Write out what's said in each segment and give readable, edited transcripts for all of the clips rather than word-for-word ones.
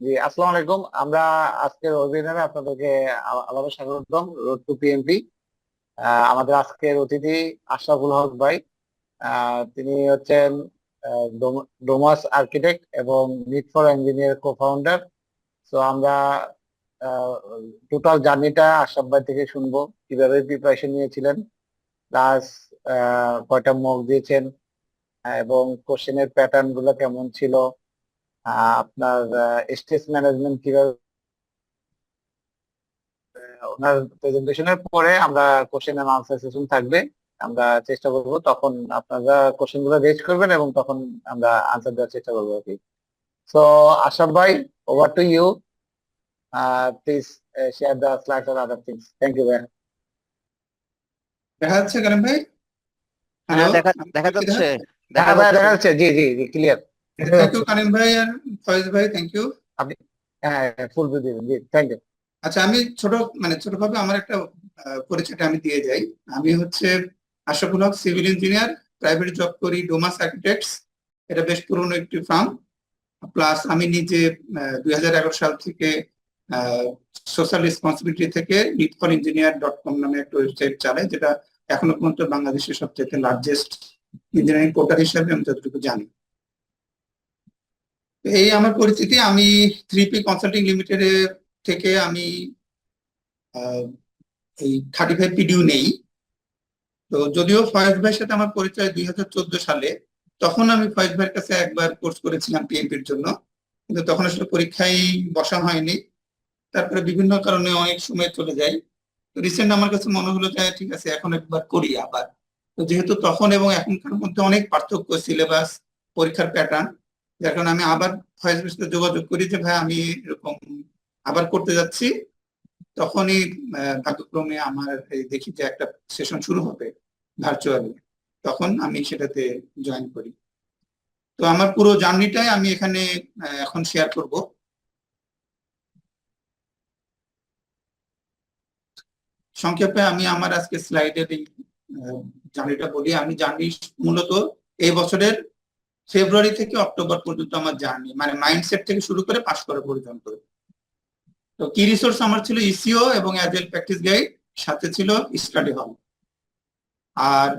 জি, আসসালামু আলাইকুম। আমরা আজকের ওয়েবিনারে আপনাদেরকে আবারও স্বাগতম। Road to PMP. আমাদের আজকের অতিথি আশরাফুল হক ভাই। তিনি হচ্ছেন ডোমাস আর্কিটেক্ট এবং need for engineer cofounder. তো আমরা টোটাল জার্নিটা আশরাফ ভাই থেকে শুনবো, কিভাবে প্রিপারেশন নিয়েছিলেন, প্লাস কয়টা মক দিয়েছেন, এবং কোশ্চেনের প্যাটার্ন গুলো কেমন ছিল, আপনার স্ট্রেস ম্যানেজমেন্ট কিভাবে। ওনার প্রেজেন্টেশনের পরে আমরা কোশ্চেন এন্ড আনসার সেশন থাকবে। আমরা চেষ্টা করব, তখন আপনারা কোশ্চেন গুলো রেজ করবেন এবং তখন আমরা আনসার দেওয়ার চেষ্টা করবো আর কি। সো আশরাফ ভাই, over to you. Please share the slides আর আদার থিংস। থ্যাংক ইউ ভাই। দেখা যাচ্ছে কারিম ভাই? হ্যালো, হ্যাঁ, দেখা আমি দেখা বলছি যাচ্ছে। that? দেখা হ্যাঁ ভাই, যাচ্ছে। দেখা যাচ্ছে। জি জি জি, ক্লিয়ার। থ্যাংক ইউ কারিম ভাই আর ফয়েজ ভাই, থ্যাংক ইউ। আপনি হ্যাঁ, ফুল ভিডিও। জি, থ্যাংক ইউ। আচ্ছা, আমি ছোটভাবে আমার একটা পরিচয়টা আমি দিয়ে যাই। আমি হচ্ছে আশরাফুল হক, সিভিল ইঞ্জিনিয়ার, প্রাইভেট জব করি ডোমাস আর্কিটেক্টস। এটা বেশ পুরনো একটি ফার্ম। প্লাস আমি নিজে 2011 সাল থেকে সোশ্যাল রেসপন্সিবিলিটি থেকে leadforingineer.com নামে একটা ওয়েবসাইট চালাই, যেটা এখনো পর্যন্ত বাংলাদেশের সবচেয়ে লার্জেস্ট ইঞ্জিনিয়ারিং পোর্টাল হিসাবে আমি যতটুকু জানি। এই আমার পরিচিতি। আমি 3P কনসাল্টিং লিমিটেড থেকে আমি এই 35 পিডিউ নেই। তো যদিও ফয়েজ ভাইয়ের সাথে আমার পরিচয় 2014 সালে, তখন আমি ফয়েজ ভাইয়ের কাছে একবার কোর্স করেছিলাম পিএমপির জন্য, কিন্তু তখন আসলে পরীক্ষায় বসা হয়নি। তারপরে বিভিন্ন কারণে অনেক সময় চলে যায়। তো রিসেন্ট আমার কাছে মনে হলো যে ঠিক আছে, এখন একবার করি আবার। তো যেহেতু তখন এবং এখনকার মধ্যে অনেক পার্থক্য, সিলেবাস, পরীক্ষার প্যাটার্ন, যার কারণে আমি আবার ফয়েজ ভাইয়ের সাথে যোগাযোগ করি যে ভাই আমি এরকম আবার করতে যাচ্ছি। তখনই ভাগ্যক্রমে আমার দেখি যে একটা সেশন শুরু হবে ভার্চুয়ালি, তখন আমি সেটাতে জয়েন করি। তো আমার পুরো জার্নিটাই আমি এখানে এখন শেয়ার করব। সংক্ষেপে আমি আমার আজকে স্লাইডের এই জার্নিটা বলি। আমি জার্নি মূলত এই বছরের ফেব্রুয়ারি থেকে অক্টোবর পর্যন্ত আমার জার্নি, মানে মাইন্ডসেট থেকে শুরু করে পাস করা পর্যন্ত। তো কি রিসোর্স আমার ছিল ইসিও এবং অ্যাজাইল প্র্যাকটিস গাইড, সাথে ছিল স্টাডি হল। আর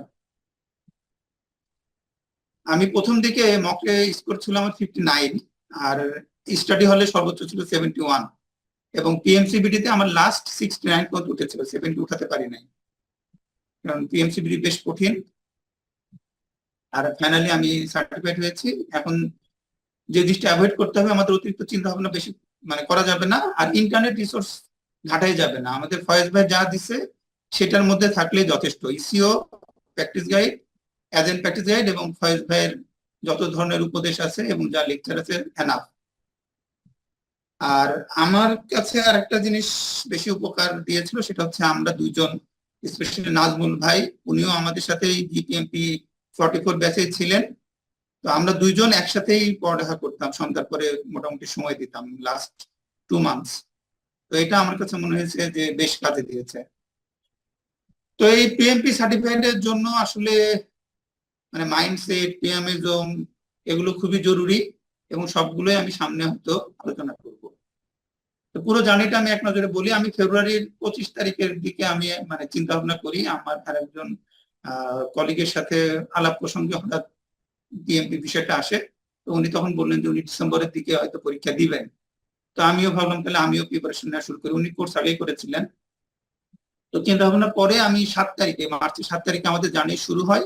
আমি প্রথম দিকে মকে স্কোর ছিল আমার 59, আর স্টাডি হলে সর্বোচ্চ ছিল 71, এবং পিএমসিবিডি তে আমার লাস্ট 69 পর্যন্ত উঠেছিল, 70 উঠাতে পারি নাই, কারণ পিএমসিবিডি বেশ কঠিন। আর ফাইনালি আমি সার্টিফাইড হয়েছি। এখন যে জিনিসটা অ্যাভয়েড করতে হবে, আমাদের অতিরিক্ত চিন্তা ভাবনা বেশি করা যাবে না, আর ইন্টারনেট রিসোর্স ঘাটাই যাবে না। আমাদের ফয়েজ ভাই যা দিছে সেটার মধ্যে থাকলে যথেষ্ট। ইসিও, practice guide, agent practice guide এবং ফয়েজ ভাইয়ের যত ধরনের উপদেশ আছে এবং যা লেকচার আছে এনাফ। আর আমার কাছে আর একটা জিনিস বেশি উপকার দিয়েছিল, সেটা হচ্ছে আমরা দুইজন, স্পেশালি নাজমুল ভাই, উনিও আমাদের সাথে জিপিএমপি 44 ব্যাচে ছিলেন। তো আমরা দুইজন একসাথেই পড়ালেখা করতাম, সন্ধ্যার পরে মোটামুটি সময় দিতাম লাস্ট 2 মান্থস। তো এটা আমার কাছে মনে হয়েছে যে বেশ কাজে দিয়েছে। তো এই পিএমপি সার্টিফাইডের জন্য আসলে মাইন্ডসেট, পিএমএজম, এগুলো খুবই জরুরি, এবং সবগুলোই আমি সামনে হয়তো আলোচনা করব। তো পুরো জার্নিটা আমি এক নজরে বলি। আমি ফেব্রুয়ারির 25 তারিখের দিকে আমি চিন্তা ভাবনা করি, আমার আর একজন কলিগের সাথে আলাপ প্রসঙ্গে হঠাৎ পিএমপি বিষয়টা আসে। তো উনি তখন বললেন যে উনি ডিসেম্বরের দিকে হয়তো পরীক্ষা দিবেন। তো আমিও ভাবলাম তাহলে আমিও প্রিপারেশন নেওয়া শুরু করি। উনি কোর্স আগেই করেছিলেন। তো চিন্তা ভাবনা পরে আমি 7 তারিখে, মার্চের 7 তারিখে আমাদের জার্নি শুরু হয়,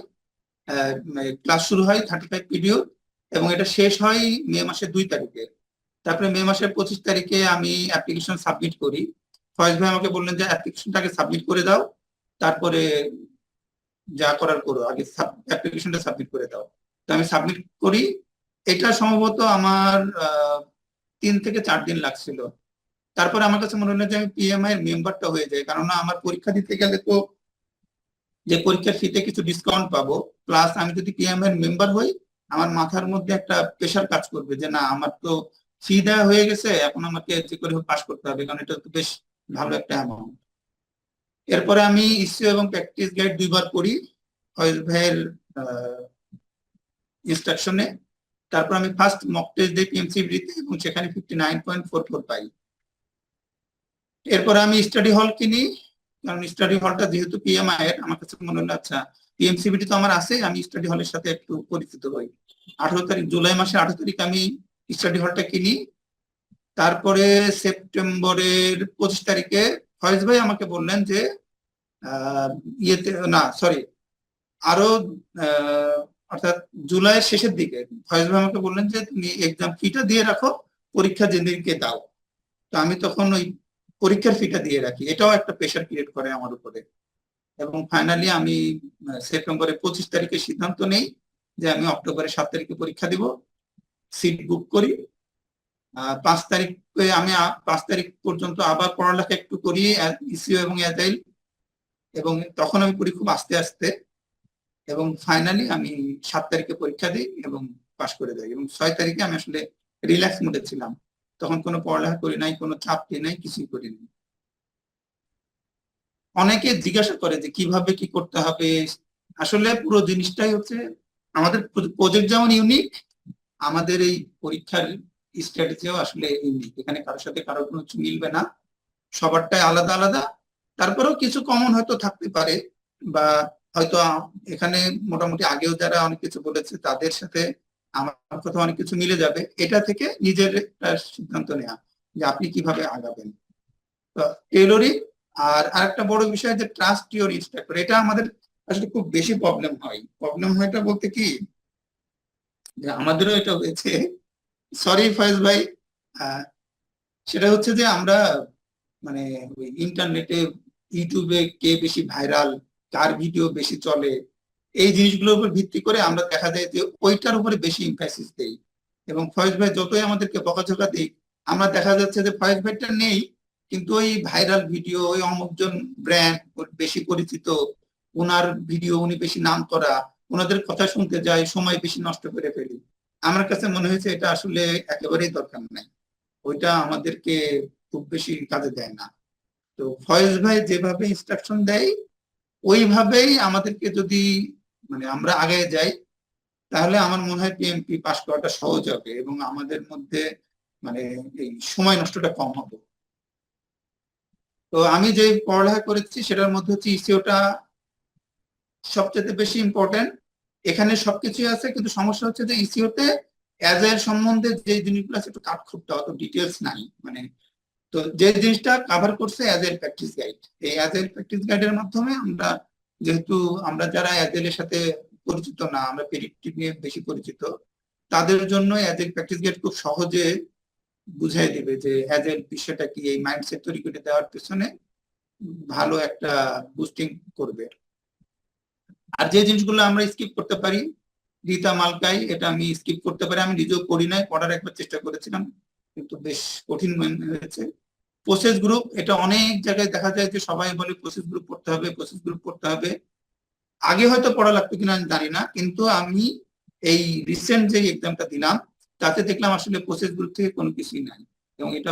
ক্লাস শুরু হয় 35 পিডিও, এবং এটা শেষ হয় মে মাসের 2 তারিখে। তারপরে মে মাসের 25 তারিখে আমি অ্যাপ্লিকেশন সাবমিট করি। ফয়েজ ভাই আমাকে বললেন যে অ্যাপ্লিকেশনটাকে সাবমিট করে দাও, তারপরে যা করার করো, আগে অ্যাপ্লিকেশনটা সাবমিট করে দাও। তো আমি সাবমিট করি। এটা সম্ভবত আমার 3 থেকে 4 দিন লাগছিল। তারপরে আমার কাছে মনে হলো যে আমি পিএমআই এর মেম্বারটা হয়ে যাই, কারণ আমার পরীক্ষা দিতে গেলে তো যে পরীক্ষার ফিতে কিছু ডিসকাউন্ট পাবো, প্লাস আমি যদি পিএমআই এর মেম্বার হই, আমার মাথার মধ্যে একটা প্রেশার কাজ করবে যে না, আমার তো ফি দেওয়া হয়ে গেছে, এখন আমাকে যে করে হোক পাস করতে হবে, কারণ এটা তো বেশ ভালো একটা অ্যামাউন্ট। এরপরে আমি ইস্যু এবং প্র্যাকটিস গাইড 2বার পড়ি ফয়েজ ভাইয়ের ইনস্ট্রাকশনে। তারপর আমি ফার্স্ট মক টেস্ট দিই পিএমসিবিডি তে এবং সেখানে 59.44 পাই। এরপর আমি স্টাডি হল কিনি, কারণ স্টাডি হলটা যেহেতু পিএমআই এর, আমার কাছে মনে হলো আচ্ছা পিএমসিবিডি তো আমার আছে, আমি স্টাডি হলের সাথে একটু পরিচিত হই। 18 তারিখ, জুলাই মাসে 18 তারিখ আমি স্টাডি হলটা কিনি। তারপরে সেপ্টেম্বরের 25 তারিখে ফয়েজ ভাই আমাকে বললেন যে ইয়েতে না সরি আরো অর্থাৎ জুলাইয়ের শেষের দিকে ফয়েজ ভাই আমাকে বললেন যে তুমি এক্সাম ফিটা দিয়ে রাখো, পরীক্ষা যেদিনকে দাও। তো আমি তখন ওই পরীক্ষার ফিটা দিয়ে রাখি, এটাও একটা প্রেশার ক্রিয়েট করে আমার উপরে। এবং ফাইনালি আমি সেপ্টেম্বরের 25 তারিখে সিদ্ধান্ত নেই যে আমি অক্টোবরের 7 তারিখে পরীক্ষা দিব, সিট বুক করি। 5 তারিখে আমি 5 তারিখ পর্যন্ত আবার পড়ালেখা একটু করি ইসিও এবং অ্যাজাইল, এবং তখন আমি পড়ি খুব আস্তে আস্তে, এবং ফাইনালি আমি 7 তারিখে পরীক্ষা দিই এবং পাশ করে যাই। এবং 6 তারিখে আমি আসলে রিল্যাক্স মোডে ছিলাম, তখন কোনো পড়ালেখা করি নাই, কোনো চাপ নিই নাই, কিছুই করিনি। অনেকে জিজ্ঞাসা করে যে কিভাবে কি করতে হবে, আসলে পুরো জিনিসটাই হচ্ছে আমাদের প্রজেক্ট যেমন ইউনিক, আমাদের এই পরীক্ষার স্ট্র্যাটেজিও আসলে ইউনিক। এখানে কারোর সাথে কারোর কোনো কিছু মিলবে না, সবারটাই আলাদা আলাদা। তারপরেও কিছু কমন হয়তো থাকতে পারে, বা হয়তো এখানে মোটামুটি আগেও যারা অনেক কিছু বলেছে তাদের সাথে আমার কথা অনেক কিছু মিলে যাবে। এটা থেকে নিজের একটা সিদ্ধান্ত নেওয়া যে আপনি কিভাবে আগাবেন। তো টেইলরিং আর আরেকটা বড় বিষয় যে ট্রাস্ট ইওর ইন্সট্রাক্টর, এটা আমাদের আসলে খুব বেশি প্রবলেম হয় এটা বলতে কি যে আমাদেরও এটা হয়েছে, সরি ফয়েজ ভাই, সেটা হচ্ছে যে আমরা মানে ইন্টারনেটে ইউটিউবে কে বেশি ভাইরাল, কার ভিডিও বেশি চলে, এই জিনিসগুলোর উপর ভিত্তি করে আমরা দেখা যায় যে ওইটার উপরে বেশি ইমফ্যাসিস দেই। এবং ফয়েজ ভাই যতই আমাদেরকে বকাঝকা দিই, আমরা দেখা যাচ্ছে যে ফয়েজ ভাইটা নেই, কিন্তু ওই ভাইরাল ভিডিও, ওই অমুকজন ব্র্যান্ড বেশি পরিচিত, ওনার ভিডিও উনি বেশি নাম করা, ওনাদের কথা শুনতে যাই, সময় বেশি নষ্ট করে ফেলি। আমার কাছে মনে হয়েছে এটা আসলে একেবারেই দরকার নাই, ওইটা আমাদেরকে খুব বেশি কাজে দেয় না। তো ফয়েজ ভাই যেভাবে ইনস্ট্রাকশন দেয় ওইভাবেই আমাদেরকে যদি মানে আমরা আগে যাই, তাহলে আমার মনে হয় পিএমপি পাস করাটা সহজ হবে এবং আমাদের মধ্যে মানে এই সময় নষ্টটা কম হবে। তো আমি যে পড়ালেখা করেছি সেটার মধ্যে হচ্ছে ইসিওটা সবচেয়ে বেশি ইম্পর্টেন্ট। এখানে সবকিছুই আছে, কিন্তু সমস্যা হচ্ছে যে ইসিওতে অ্যাজাইল সম্বন্ধে যে জিনিসগুলো আছে একটু কাটখুটটা, অত ডিটেলস নাই। মানে তো যে জিনিসটা কভার করছে অ্যাজাইল প্র্যাকটিস গাইড, এই অ্যাজাইল প্র্যাকটিস গাইডের মাধ্যমে আমরা, যেহেতু আমরা যারা অ্যাজাইলের সাথে পরিচিত না, আমরা প্রেডিক্টিভ নিয়ে বেশি পরিচিত, তাদের জন্য অ্যাজাইল প্র্যাকটিস গাইড খুব সহজে বুঝাই দিবে যে অ্যাজাইল বিষয়টা কি, এই মাইন্ডসেট তৈরি করে দেওয়ার পেছনে ভালো একটা বুস্টিং করবে। আর যে জিনিসগুলো আমরা স্কিপ করতে পারি, রীতা মালকাই, এটা আমি স্কিপ করতে পারি, আমি নিজেও করি নাই, পড়ার একবার চেষ্টা করেছিলাম কিন্তু বেশ কঠিন মনে হয়েছে। প্রসেস গ্রুপ, এটা অনেক জায়গায় দেখা যায় যে সবাই বলে প্রসেস গ্রুপ পড়তে হবে, প্রসেস গ্রুপ পড়তে হবে। আগে হয়তো পড়া লাগতো কিনা আমি জানি না, কিন্তু আমি এই রিসেন্ট যে এক্সামটা দিলাম তাতে দেখলাম আসলে প্রসেস গ্রুপ থেকে কোনো কিছুই নাই, এবং এটা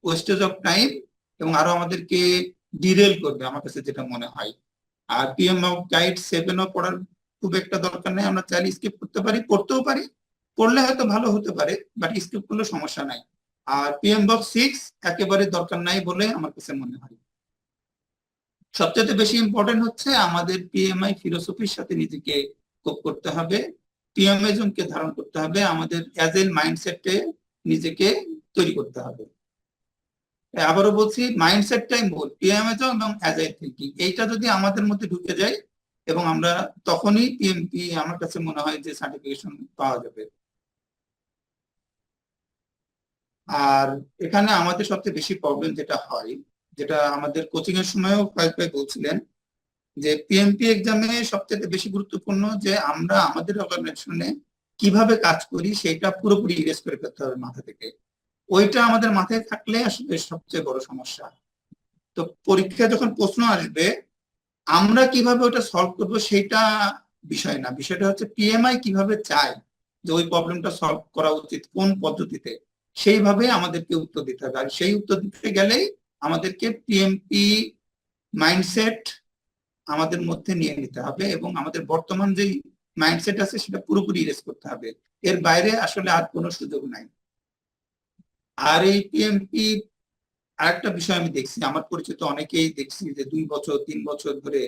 ওয়েস্টেজ অফ টাইম এবং আরো আমাদেরকে ডিরেল করবে আমার কাছে যেটা মনে হয়। আর পিএম গাইড 7ও পড়ার খুব একটা দরকার নেই, আমরা চাইলে স্কিপ করতে পারি, পড়তেও পারি, পড়লে হয়তো ভালো হতে পারে, বাট স্কিপ করলে সমস্যা নাই। আর পিএম বক্স 6 একেবারে দরকার নাই বলে আমার কাছে মনে হয়। সবচেয়ে বেশি ইম্পর্টেন্ট হচ্ছে আমাদের পিএমআই ফিলোসফির সাথে নিজেকে কোপ করতে হবে, পিএমএজমকে ধারণ করতে হবে, আমাদের অ্যাজাইল মাইন্ডসেটে নিজেকে তৈরি করতে হবে। আবারও বলছি, মাইন্ডসেটটাই মূল, পিএমএজম এবং অ্যাজাইল থিংকিং, এইটা যদি আমাদের মধ্যে ঢুকে যায় এবং আমরা তখনই পিএমপি আমার কাছে মনে হয় যে সার্টিফিকেশন পাওয়া যাবে। আর এখানে আমাদের সবচেয়ে বেশি প্রবলেম যেটা হয়, যেটা আমাদের কোচিং এর সময়ও প্রায় বলছিলেন, যে পিএমপি এক্সামে সবচেয়ে বেশি গুরুত্বপূর্ণ যে আমরা আমাদের অর্গানাইজেশনে কিভাবে কাজ করি সেটা পুরোপুরি ইরেজ করে ফেলতে হবে মাথা থেকে। ওইটা আমাদের মাথায় থাকলে আসলে সবচেয়ে বড় সমস্যা। তো পরীক্ষায় যখন প্রশ্ন আসবে আমরা কিভাবে ওটা সলভ করবো সেটা বিষয় না, বিষয়টা হচ্ছে পিএমআই কিভাবে চায় যে ওই প্রবলেমটা সলভ করা উচিত কোন পদ্ধতিতে, সেইভাবে আমাদেরকে উত্তর দিতে হবে। আর সেই উত্তর দিতে গেলেই আমাদেরকে পিএমপি মাইন্ডসেট আমাদের মধ্যে নিয়ে নিতে হবে এবং আমাদের বর্তমান যেই মাইন্ডসেট আছে সেটা পুরোপুরি ইরেজ করতে হবে, এর বাইরে আসলে আর কোনো সুযোগ নাই। আর এই পিএমপি আরেকটা বিষয় আমি দেখছি, আমার পরিচিত অনেকেই দেখছি যে 2 বছর 3 বছর ধরে,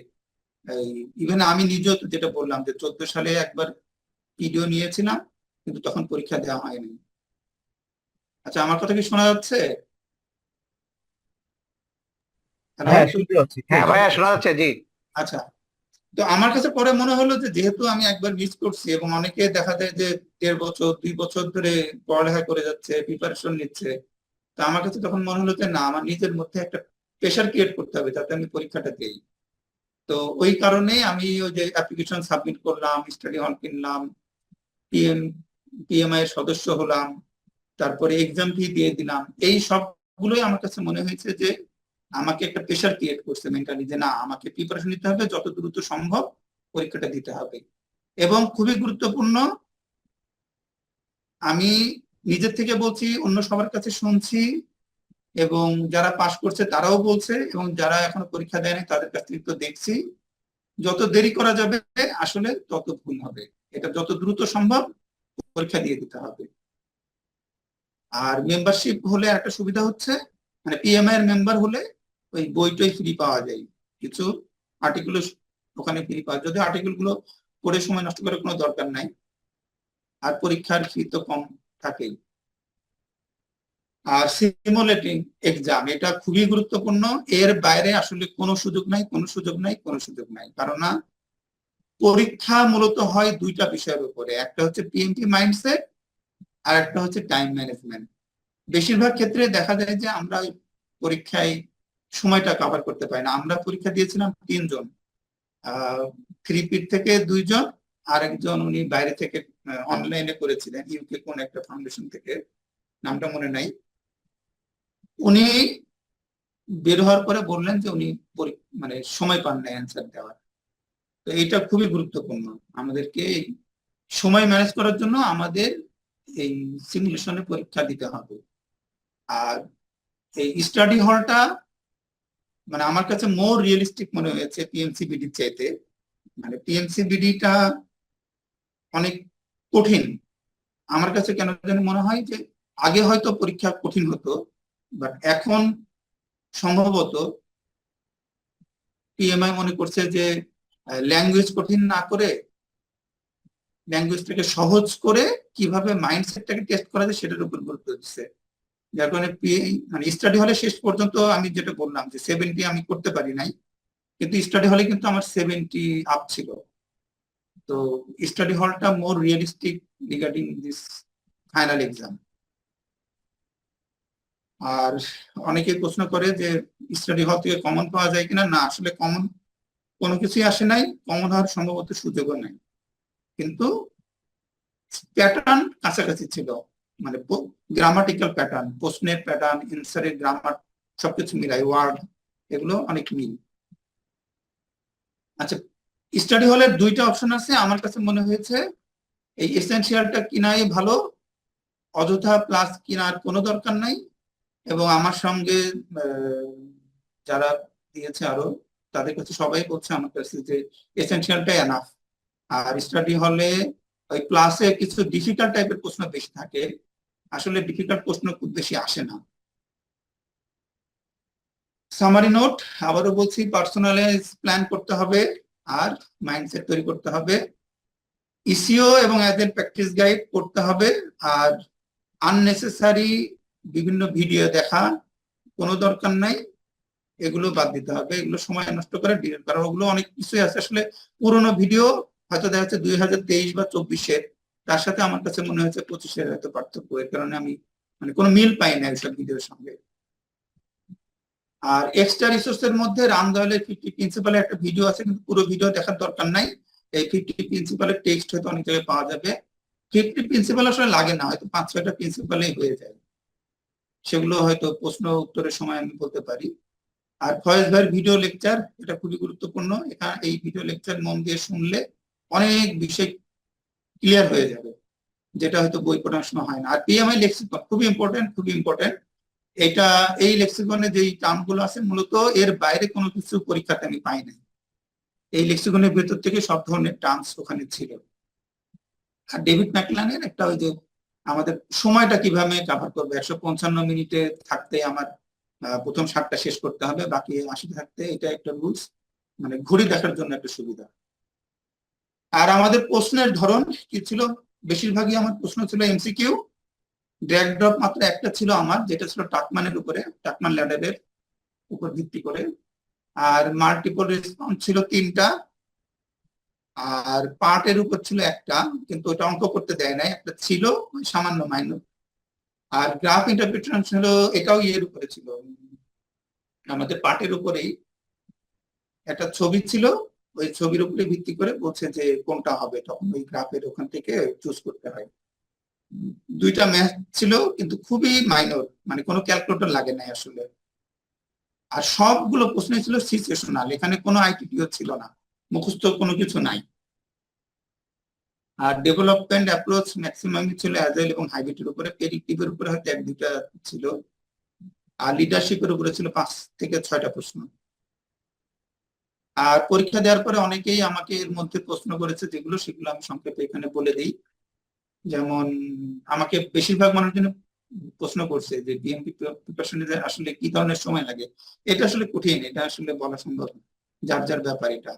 ইভেন আমি নিজেও তো যেটা বললাম যে 14 সালে একবার ভিডিও নিয়েছিলাম কিন্তু তখন পরীক্ষা দেওয়া হয়নি। আচ্ছা, আমার কথা কি শোনা যাচ্ছে? হ্যালো? হ্যাঁ, শুনতে পাচ্ছি। হ্যাঁ হ্যাঁ, ভাইয়া, শুনতে শোনা পাচ্ছি। যাচ্ছে, জি। আচ্ছা, তো আমার কাছে পরে মনে হলো যে যেহেতু আমি একবার মিস করছি এবং অনেকে দেখা যায় যে 1.5 বছর 2 বছর ধরে পড়ালেখা করে যাচ্ছে, প্রিপারেশন নিচ্ছে, তো আমার কাছে তখন মনে হলো যে না, আমার নিজের মধ্যে একটা প্রেশার ক্রিয়েট করতে হবে যাতে আমি পরীক্ষাটা দিই। তো ওই কারণে আমি ওই যে অ্যাপ্লিকেশন সাবমিট করলাম, স্টাডি হল কিনলাম, পিএমআই এর সদস্য হলাম, তারপরে এক্সাম ফি দিয়ে দিলাম। এই সবগুলোই আমার কাছে মনে হয়েছে যে আমাকে একটা প্রেশার ক্রিয়েট করছে মেন্টালি, যে না, আমাকে প্রিপারেশন নিতে হবে, যত দ্রুত সম্ভব পরীক্ষাটা দিতে হবে। এবং খুবই গুরুত্বপূর্ণ, আমি নিজের থেকে বলছি, অন্য সবার কাছে শুনছি, এবং যারা পাশ করছে তারাও বলছে, এবং যারা এখনো পরীক্ষা দেয়নি তাদের কাছ থেকে তো দেখছি, যত দেরি করা যাবে আসলে তত ভুল হবে। এটা যত দ্রুত সম্ভব পরীক্ষা দিয়ে দিতে হবে। আর মেম্বারশিপ হলে একটা সুবিধা হচ্ছে, মানে পিএমআই এর মেম্বার হলে ওই বইটই ফ্রি পাওয়া যায়, কিছু আর্টিকেল ওখানে ফ্রি পাওয়া যায়, যদিও আর্টিকেল গুলো পড়ে সময় নষ্ট করার কোনো দরকার নাই, আর পরীক্ষার ফি তো কম থাকেই। আর সিমুলেটিং এক্সাম, এটা খুবই গুরুত্বপূর্ণ, এর বাইরে আসলে কোনো সুযোগ নাই, কোনো সুযোগ নাই, কোনো সুযোগ নাই। কারণ না, পরীক্ষা মূলত হয় দুইটা বিষয়ের উপরে, একটা হচ্ছে পিএমপি মাইন্ডসেট, আর একটা হচ্ছে টাইম ম্যানেজমেন্ট। বেশিরভাগ ক্ষেত্রে দেখা যায় যে আমরা পরীক্ষায় সময়টা কভার করতে পারি না। আমরা পরীক্ষা দিয়েছিলাম 3 জন, থ্রিপিট থেকে 2 জন, আরেকজন উনি বাইরে থেকে অনলাইনে করেছিলেন, ইউকে কোন একটা ফাউন্ডেশন থেকে, নামটা মনে নাই। উনি বের হওয়ার পরে বললেন যে উনি মানে সময় পান না অ্যান্সার দেওয়ার। তো এটা খুবই গুরুত্বপূর্ণ, আমাদেরকে সময় ম্যানেজ করার জন্য আমাদের এই সিমুলেশনে পরীক্ষা দিতে হবে। আর এই স্টাডি হলটা মানে আমার কাছে মোর রিয়েলিস্টিক মনে হয়েছে পিএমসিবিডির চাইতে। মানে পিএমসিবিডিটা অনেক কঠিন আমার কাছে, কেন জানি মনে হয় যে আগে হয়তো পরীক্ষা কঠিন হতো, বাট এখন সম্ভবত পিএমআই মনে করছে যে ল্যাঙ্গুয়েজ কঠিন না করে ল্যাঙ্গুয়েজটাকে সহজ করে কিভাবে মাইন্ডসেটটাকে টেস্ট করা যায় সেটার উপর গুরুত্ব দিচ্ছে। যার কারণে মানে স্টাডি হলে শেষ পর্যন্ত আমি যেটা বললাম যে 70 আমি করতে পারি নাই, কিন্তু স্টাডি হলে কিন্তু আমার 70 আপ ছিল। তো স্টাডি হলটা more realistic regarding this final exam. আর অনেকে প্রশ্ন করে যে স্টাডি হল থেকে কমন পাওয়া যায় কিনা, না, আসলে কমন কোনো কিছুই আসে নাই, কমন হওয়ার সম্ভবত সুযোগও নাই, কিন্তু প্যাটার্ন কাছাকাছি ছিল। মানে গ্রামাটিক্যাল প্যাটার্ন, প্রশ্নের প্যাটার্ন, এনসারের গ্রামার সবকিছু মিলাই, ওয়ার্ড, এগুলো অনেক মিল। আচ্ছা, স্টাডি হলের 2টা অপশন আছে, আমার কাছে মনে হয়েছে এই এসেনশিয়ালটা কিনাই ভালো, অযথা প্লাস কেনার কোনো দরকার নাই। এবং আমার সঙ্গে যারা দিয়েছে আরো, তাদের কাছে সবাই বলছে আমার কাছে যে এসেনশিয়ালটা এনাফ। আর স্টাডি হলে ওই ক্লাসে কিছু ডিফিকাল্ট টাইপের প্রশ্ন বেশি থাকে, আসলে ডিফিকাল্ট প্রশ্ন খুব বেশি আসে না। সামারি নোট, আবারও বলছি, পার্সোনালাইজ প্ল্যান করতে হবে আর মাইন্ডসেট তৈরি করতে হবে, ইসিও এবং অ্যাজ প্র্যাকটিস গাইড করতে হবে। আর আননেসেসারি বিভিন্ন ভিডিও দেখা কোনো দরকার নাই, এগুলো বাদ দিতে হবে, এগুলো সময় নষ্ট করে ডিলিট করা। ওগুলো অনেক কিছুই আছে আসলে, পুরোনো ভিডিও হয়তো দেখা যাচ্ছে 2023 বা 24-এর, তার সাথে আমার কাছে মনে হচ্ছে 25-এর হয়তো পার্থক্য, এর কারণে আমি মানে কোনো মিল পাই না এইসব ভিডিওর সঙ্গে। আর এক্সট্রা রিসোর্সের মধ্যে রামদয়ালের 50 প্রিন্সিপালের একটা ভিডিও আছে, কিন্তু পুরো ভিডিও দেখার দরকার নাই, এই 50 প্রিন্সিপালের টেক্সট হয়তো অনেক জায়গায় পাওয়া যাবে। 50 প্রিন্সিপাল আসলে লাগে না, হয়তো 5-6টা প্রিন্সিপালেই হয়ে যায়, সেগুলো হয়তো প্রশ্ন উত্তরের সময় আমি বলতে পারি। আর ফয়েজ ভাইয়ের ভিডিও লেকচার, এটা খুবই গুরুত্বপূর্ণ, এখানে এই ভিডিও লেকচার মন দিয়ে শুনলে অনেক বিষয় ক্লিয়ার হয়ে যাবে, যেটা হয়তো বই পড়ার সময় হয় না। আর পিএমআই লেক্সিকন খুবই ইম্পর্টেন্ট, খুবই ইম্পর্টেন্ট। এটা এই লেক্সিকনে যেই টার্মগুলো আছে মূলত এর বাইরে কোনো কিছু পরীক্ষাতে আমি পাই নাই, এই লেক্সিকনের ভেতর থেকে সব ধরনের টার্মস ওখানে ছিল। আর ডেভিড ম্যাকলানের একটা ওই যে আমাদের সময়টা কিভাবে কাভার করবে, 155 মিনিটে থাকতে আমার প্রথম 60টা শেষ করতে হবে, বাকি 80 থাকতে, এটা একটা রুলস, মানে ঘড়ি দেখার জন্য একটা সুবিধা। আর আমাদের প্রশ্নের ধরন কি ছিল, বেশিরভাগই আমার প্রশ্ন ছিল এমসিকিউ, ড্র্যাগ ড্রপ মাত্র একটা ছিল আমার, যেটা ছিল টাকমানের উপরে, টাকমান ল্যাডারের উপর ভিত্তি করে। আর মাল্টিপল রেসপন্স ছিল 3টা, আর পার্টের উপর ছিল একটা, কিন্তু ওটা অঙ্ক করতে দেয় নাই, একটা ছিল সামান্য মাইনর। আর গ্রাফ ইন্টারপ্রিটেশন ছিল, এটাও ইয়ের উপরে ছিল, আমাদের পার্টের উপরেই একটা ছবি ছিল, ওই ছবির উপরে ভিত্তি করে বলছে যে কোনটা হবে, তখন ওই গ্রাফের ওখান থেকে চুজ করতে হয়। 2টা ম্যাথ ছিল, কিন্তু খুবই মাইনর, মানে কোনো ক্যালকুলেটর লাগে নাই আসলে। আর সবগুলো প্রশ্ন ছিল সিচুয়েশনাল, এখানে কোনো আইটিটিও ছিল না, মুখস্থ কোনো কিছু নাই। আর ডেভেলপমেন্ট অ্যাপ্রোচ ম্যাক্সিমাম ছিল অ্যাজাইল এবং হাইব্রিডের উপরে, প্রেডিক্টিভের উপরে হয়তো 1-2টা ছিল, আর লিডারশিপের উপরে ছিল 5 থেকে 6টা প্রশ্ন। আর পরীক্ষা দেওয়ার পরে অনেকেই আমাকে এর মধ্যে প্রশ্ন করেছে যেগুলো, সেগুলো আমি সংক্ষেপে এখানে বলে দিই। যেমন আমাকে বেশিরভাগ মানুষজন প্রশ্ন করছে যে বিএমপি প্রিপারেশনে আসলে কি ধরনের সময় লাগে। এটা আসলে কঠিন, এটা আসলে বলা সম্ভব না, যার যার ব্যাপার এটা,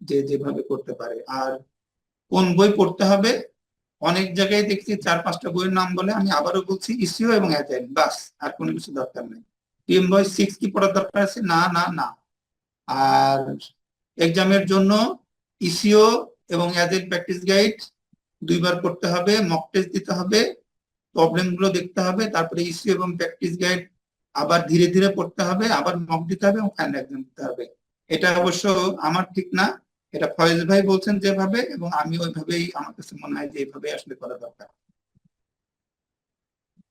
যে যেভাবে করতে পারে। আর কোন বই পড়তে হবে, অনেক জায়গায় দেখছি 4-5টা বইয়ের নাম বলে, আমি আবারও বলছি ইসিও এবং অ্যাজাইল, বাস, আর কোনো কিছু দরকার নেই। পিএম বই 6 কি পড়ার দরকার আছে? না না না। আর এক্সামের জন্য ইসিও এবং অ্যাজাইল প্র্যাকটিস গাইড 2বার পড়তে হবে, মক টেস্ট দিতে হবে, প্রবলেম গুলো দেখতে হবে, তারপরে ইসিও এবং প্র্যাকটিস গাইড আবার ধীরে ধীরে পড়তে হবে, আবার মক দিতে হবে এবং ফাইনাল এক্সাম দিতে হবে। এটা অবশ্য আমার ঠিক না, এটা ফয়েজ ভাই বলছেন যেভাবে, এবং আমি ওইভাবেই, আমার কাছে মনে হয় যে এইভাবে আসলে করা দরকার।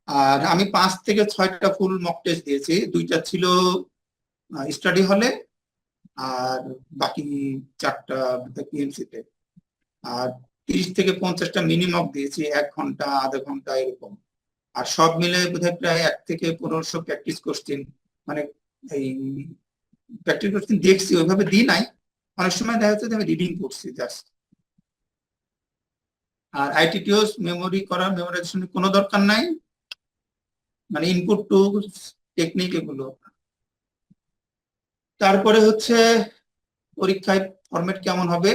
আর আমি 5 থেকে 6টা ফুল মক টেস্ট দিয়েছি, 2টা ছিল স্টাডি হলে, আর বাকি 4টা পিএমসি তে। আর 30 থেকে 50টা মিনি মক দিয়েছি, 1 ঘন্টা আধা ঘন্টা এরকম। আর সব মিলে বোধহয় প্রায় 1 থেকে 1500 প্র্যাকটিস কোশ্চেন, মানে এই প্র্যাকটিস কোশ্চেন দেখছি, ওইভাবে দিই নাই, অনেক সময় দেখা যাচ্ছে যে আমি রিডিং করছি জাস্ট। আর আইটিটিওস মেমোরি করা, মেমোরাইজেশনের কোনো দরকার নাই, মানে ইনপুট টুলস টেকনিক এগুলো। তারপরে হচ্ছে পরীক্ষায় ফরম্যাট কেমন হবে।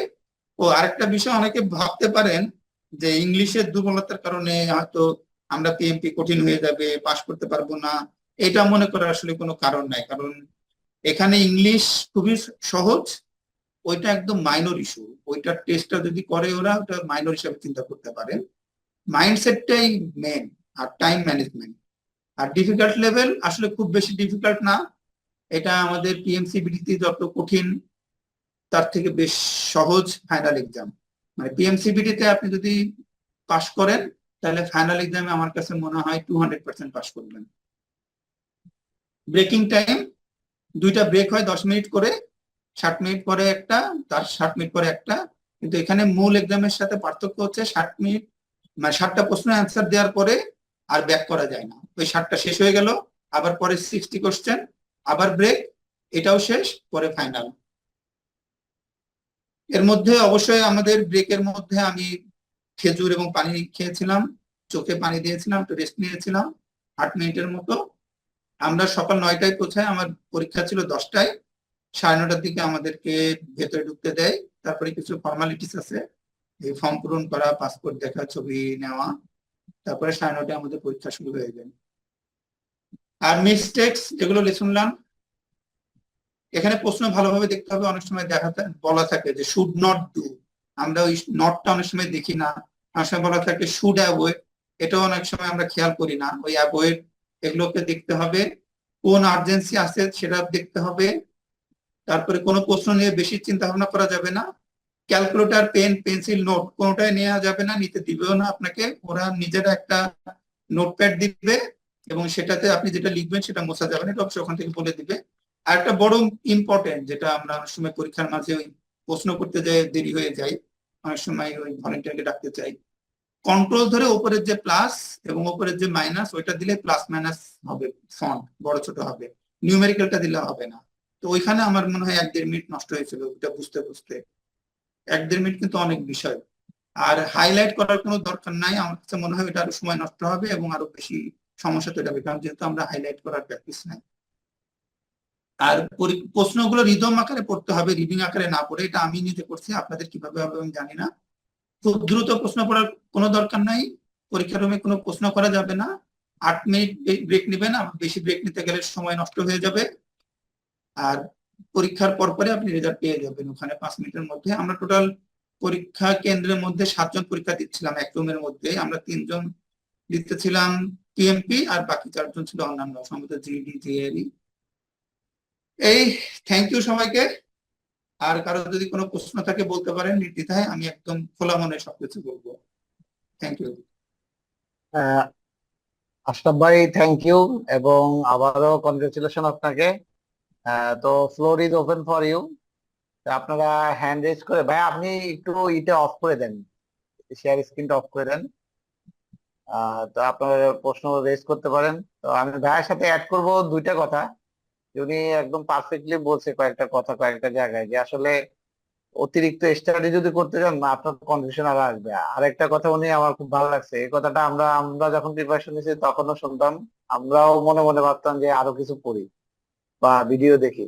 ও আরেকটা বিষয়, অনেকে ভাবতে পারেন যে ইংলিশের দুর্বলতার কারণে হয়তো আমরা পিএমপি কঠিন হয়ে যাবে, পাশ করতে পারবো না, এটা মনে করার আসলে কোনো কারণ নাই। কারণ এখানে ইংলিশ খুবই সহজ, ওইটা একদম মাইনর ইস্যু, ওইটার টেস্টটা যদি করে ওরা, ওটা মাইনর হিসাবে চিন্তা করতে পারেন। মাইন্ডসেটটাই মেন, আর টাইম ম্যানেজমেন্ট। আর ডিফিকাল্ট লেভেল আসলে খুব বেশি ডিফিকাল্ট না, এটা আমাদের পিএমসিবিডিতে যত কঠিন তার থেকে বেশ সহজ ফাইনাল এক্সাম। মানে পিএমসিবিডিতে আপনি যদি পাশ করেন, তাহলে ফাইনাল এক্সামে আমার কাছে মনে হয় 200% পাশ করবেন। ব্রেকিং টাইম, 2টা ব্রেক হয় 10 মিনিট করে, 60 মিনিট পরে একটা, তার 60 মিনিট পরে একটা। কিন্তু এখানে মূল এক্সামের সাথে পার্থক্য হচ্ছে 60 মিনিট, মানে 60টা প্রশ্ন অ্যান্সার দেওয়ার পরে আর ব্যাক করা যায় না, ওই 60টা শেষ হয়ে গেল, আবার পরে 60 কোশ্চেন, আবার ব্রেক, এটাও শেষ, পরে ফাইনাল। এর মধ্যে অবশ্যই আমাদের ব্রেকের মধ্যে আমি খেজুর এবং পানি খেয়েছিলাম, চোখে পানি দিয়েছিলাম, একটু রেস্ট নিয়েছিলাম 8 মিনিটের মতো। আমরা সকাল 9টায় পৌঁছাই, আমার পরীক্ষা ছিল 10টায়, 9:30টার দিকে আমাদেরকে ভেতরে ঢুকতে দেয়। তারপরে কিছু ফর্মালিটিস আছে, এই ফর্ম পূরণ করা, পাসপোর্ট দেখা, ছবি নেওয়া, তারপরে 9:30টায় আমাদের পরীক্ষা শুরু হয়ে যায়। আর মিসটেক্স যেগুলো শুনলাম, এখানে প্রশ্ন ভালোভাবে দেখতে হবে, অনেক সময় বলা থাকে যে শুড নট ডু, আমরা ওই নটটা অনেক সময় দেখি না, অনেক সময় বলা থাকে শুড অ্যাভয়েড, এটাও অনেক সময় আমরা খেয়াল করি না, ওই অ্যাভয়েড এগুলোকে দেখতে হবে। কোন আর্জেন্সি আছে সেটা দেখতে হবে। তারপরে কোনো প্রশ্ন নিয়ে বেশি চিন্তা ভাবনা করা যাবে না। ক্যালকুলেটর, পেন, পেন্সিল, নোট কোনোটাই নেওয়া যাবে না, নিতে দিবেও না আপনাকে, ওরা নিজেরা একটা নোটপ্যাড দিবে এবং সেটাতে আপনি যেটা লিখবেন সেটা মোছা যাবে না, এটা অবশ্যই ওখান থেকে বলে দিবে। আর একটা বড় ইম্পর্টেন্ট, যেটা আমরা অনেক সময় পরীক্ষার মাঝে ওই প্রশ্ন করতে যাই দেরি হয়ে যায়, অনেক সময় ওই ভলেন্টিয়ারকে ডাকতে চাই, কন্ট্রোল ধরে উপরের যে প্লাস এবং উপরের যে মাইনাস, ওইটা দিলে প্লাস মাইনাস হবে, ফন্ট বড় ছোট হবে, নিউমেরিক্যালটা দিলে হবে না। তো ওইখানে আমার মনে হয় 1-1.5 মিনিট নষ্ট হয়েছিল ওইটা বুঝতে বুঝতে। 1-1.5 মিনিট কিন্তু অনেক বিষয়। আর হাইলাইট করার কোনো দরকার নাই, আমার কাছে মনে হয় এটা আরো সময় নষ্ট হবে এবং আরো বেশি সমস্যা তৈরি হবে, কারণ যেহেতু আমরা হাইলাইট করার প্র্যাকটিস নাই। আর প্রশ্নগুলো রিদম আকারে পড়তে হবে, রিডিং আকারে না পড়ে। এটা আমি নিজে করছি, আপনাদের কিভাবে হবে আমি জানি না। খুব দ্রুত প্রশ্ন পড়ার কোনো দরকার নাই, পরীক্ষার রুমে কোনো প্রশ্ন করা যাবে না। 8 মিনিট ব্রেক নেবেন, বেশি ব্রেক নিতে গেলে সময় নষ্ট হয়ে যাবে। আর পরীক্ষার পরে আপনি রেজাল্ট পেয়ে যাবেন ওখানে 5 মিনিটের মধ্যে। আমরা টোটাল পরীক্ষা কেন্দ্রের মধ্যে 7 জন পরীক্ষা দিচ্ছিলাম, এক রুমের মধ্যে আমরা 3 জন দিতেছিলাম টিএমপি, আর বাকি 4 জন ছিল অন্যান্য সম্ভবত জিডি জিএরি। এই, থ্যাংক ইউ সবাইকে। আর কারো যদি কোনো প্রশ্ন থাকে বলতে পারেন নির্দ্বিধায়, আমি একদম খোলা মনে সবকিছু বলবো। Thank you. আশরাফ ভাই, থ্যাংক ইউ, এবং আবারও কনগ্রেচুলেশন আপনাকে। তো floor is open for you. আপনারা হ্যান্ড রেজ করে, ভাই আপনি একটু ইটা অফ করে দেন, শেয়ার স্ক্রিনটা অফ করে দেন। তো আপনারা প্রশ্ন রেজ করতে পারেন। তো আমি ভাইয়ের সাথে অ্যাড করব দুইটা কথা। উনি একদম পারফেক্টলি বলছে কয়েকটা কথা কয়েকটা জায়গায়, যে আসলে অতিরিক্ত স্টাডি যদি করতে যান না, আপনার কনফিউশন আরো আসবে। আরেকটা কথা উনি আমার খুব ভালো লাগছে, এই কথাটা আমরা আমরা যখন প্রিপারেশন নিয়েছি তখনও শুনতাম, আমরাও মনে মনে ভাবতাম যে আরো কিছু পড়ি বা ভিডিও দেখি।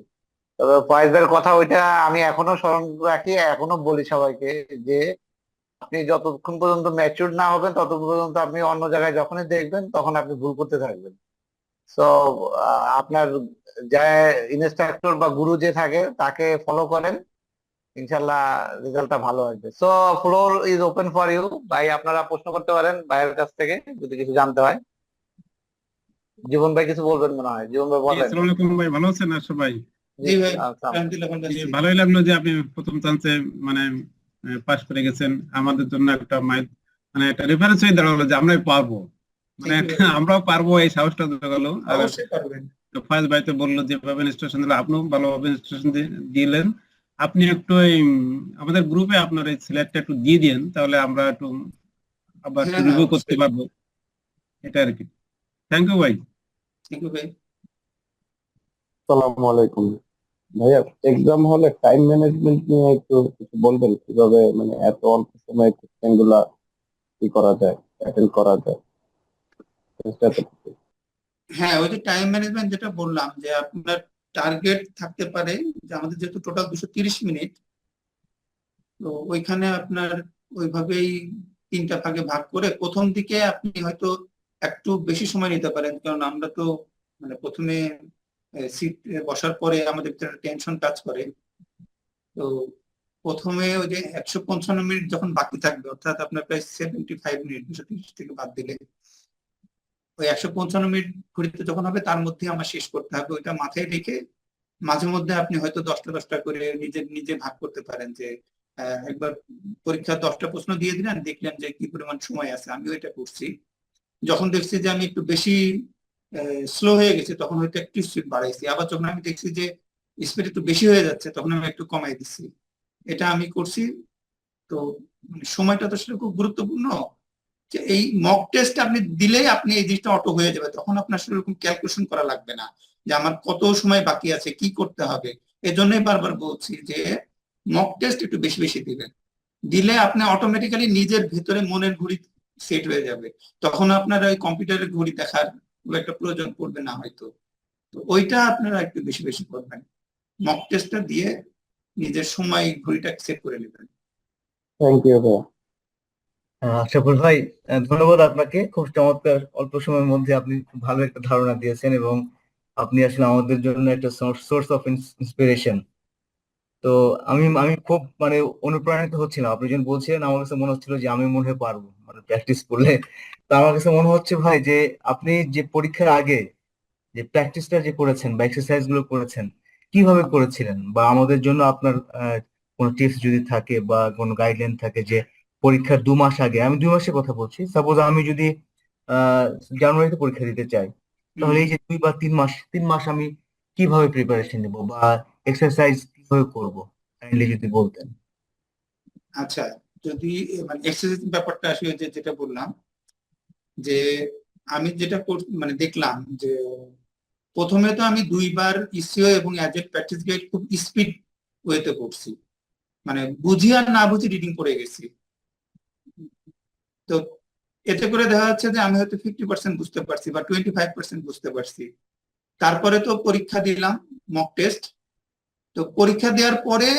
তবে ফয়েজের কথা ওইটা আমি এখনো স্মরণ রাখি, এখনো বলি সবাইকে, যে আপনি যতক্ষণ পর্যন্ত ম্যাচিউর না হবেন ততক্ষণ পর্যন্ত আপনি অন্য জায়গায় যখনই দেখবেন তখন আপনি ভুল করতে থাকবেন। তো আপনার যে ইনস্ট্রাক্টর বা গুরু যে থাকে তাকে ফলো করেন, ইনশাল্লাহ রেজাল্টটা ভালো আসবে। So floor is open for you. ভাই আপনারা প্রশ্ন করতে পারেন ভাইয়ের কাছ থেকে যদি কিছু জানতে হয়। জীবন ভাই কিছু বলবেন মনে হয়, জীবন ভাই জি, বলেন। আসসালামু আলাইকুম ভাই, ভালো আছেন আর সবাই? জি, জি ভাই, আচ্ছা। জি, ভালোই লাগলো যে আপনি প্রথম চান্সে মানে পাস করে গেছেন। আমাদের জন্য একটা মানে একটা রেফারেন্স হয়ে দাঁড়ালো যে আমরাই পারবো, মানে Thank you একটা very much. আমরাও পারবো, এই সাহসটা জোগালো। আর অবশ্যই পারবেন। ফায়েজ ভাই তো বললো যেভাবে ইনস্ট্রাকশন দিল, আপনিও ভালোভাবে ইনস্ট্রাকশন দিলেন। আপনি একটু আমাদের গ্রুপে আপনার এই সিলেক্টটা একটু দিয়ে দিন, তাহলে আমরা একটু আবার একটু হ্যাঁ হ্যাঁ, রিভিউ করতে অবশ্যই। পারবো, এটা আর কি। থ্যাংক ইউ ভাই। থ্যাংক ইউ ভাই। আসসালামু আলাইকুম ভাইয়া। এক্সাম হলে টাইম ম্যানেজমেন্ট নিয়ে একটু কিছু বলবেন, কিভাবে মানে এত অল্প সময়ে কোশ্চেন গুলা কি করা যায়, অ্যাটেন্ড করা যায়? চেষ্টা করতে। হ্যাঁ, ওই যে টাইম ম্যানেজমেন্ট যেটা বললাম, যে আপনার টার্গেট থাকতে পারে যে আমাদের যেহেতু টোটাল 230 মিনিট, তো ওইখানে আপনার ওইভাবেই 3টা ভাগে ভাগ করে প্রথম দিকে আপনি হয়তো একটু বেশি সময় নিতে পারেন, কারণ আমরা তো মানে প্রথমে সিট বসার পরে আমাদের ভিতরে টেনশন কাজ করে। তো প্রথমে ওই যে 155 মিনিট যখন বাকি থাকবে, অর্থাৎ আপনার প্রায় 75 মিনিট 230 থেকে বাদ দিলে, ওই 155 মিনিট ঘড়িতে যখন হবে তার মধ্যে আমার শেষ করতে হবে। ওইটা মাথায় রেখে মাঝে মধ্যে আপনি হয়তো 10টা করে নিজে নিজে ভাগ করতে পারেন, যে একবার পরীক্ষা 10টা প্রশ্ন দিয়ে দিলেন, দেখলেন যে কি পরিমাণ সময় আছে। আমি ওইটা করছি। যখন দেখছি যে আমি একটু বেশি স্লো হয়ে গেছি, তখন হয়তো একটু স্পিড বাড়াইছি। আবার যখন আমি দেখছি যে স্পিড একটু বেশি হয়ে যাচ্ছে, তখন আমি একটু কমাই দিচ্ছি। এটা আমি করছি। তো মানে সময়টা তো সেটা খুব গুরুত্বপূর্ণ, যে এই মক টেস্ট আপনি দিলেই আপনি এই জিনিসটা অটো হয়ে যাবে, তখন আপনার সেরকম ক্যালকুলেশন করা লাগবে না যে আমার কত সময় বাকি আছে, কি করতে হবে। এজন্যই বারবার বলছি যে মক টেস্ট একটু বেশি বেশি দিবেন, দিলে আপনি অটোমেটিক্যালি নিজের ভেতরে মনের ঘড়ি সেট হয়ে যাবে। তখন আপনার ওই কম্পিউটারের ঘড়ি দেখার খুব একটা প্রয়োজন পড়বে না হয়তো। তো ওইটা আপনারা একটু বেশি বেশি করবেন, মক টেস্টটা দিয়ে নিজের সময় ঘড়িটা সেট করে নেবেন। থ্যাংক ইউ ভাইয়া। আশরাফুল ভাই, ধন্যবাদ আপনাকে। খুব চমৎকার অল্প সময়ের মধ্যে আপনি খুব ভালো একটা ধারণা দিয়েছেন, এবং আপনি আসলে আমাদের জন্য একটা সোর্স অফ ইন্সপিরেশন। তো আমি আমি খুব মানে অনুপ্রাণিত হচ্ছিলাম, আপনি যখন বলছিলেন আমার কাছে মনে হচ্ছিল যে আমি মনে হয় পারবো, মানে প্র্যাকটিস করলে। তো আমার কাছে মনে হচ্ছে ভাই যে আপনি যে পরীক্ষার আগে যে প্র্যাকটিসটা যে করেছেন বা এক্সারসাইজ গুলো করেছেন, কিভাবে করেছিলেন, বা আমাদের জন্য আপনার কোনো টিপস যদি থাকে বা কোনো গাইডলাইন থাকে যে পরীক্ষার 2 মাস আগে, আমি 2 মাসের কথা বলছি, সাপোজ আমি যদি আহ জানুয়ারিতে পরীক্ষা দিতে চাই, তাহলে এই যে 2 বা 3 মাস আমি কিভাবে প্রিপারেশন নেব বা এক্সারসাইজ কিভাবে করব, কাইন্ডলি যদি বলতেন। আচ্ছা, যদি মানে এক্সারসাইজ ব্যাপারটা আসলে যেটা বললাম, যে আমি যেটা মানে দেখলাম যে প্রথমে তো আমি 2বার ইসিও এবং অ্যাজেট প্র্যাকটিস গাইড খুব স্পিড ওয়েতে পড়ছি, মানে বুঝি আর না বুঝি রিডিং করে গেছি। তো এতে করে দেখা যাচ্ছে যে আমি হয়তো 50% বুঝতে পারছি বা 25% বুঝতে পারছি। তারপরে তো পরীক্ষা দিলাম, মক টেস্ট। তো পরীক্ষা দেওয়ার পরে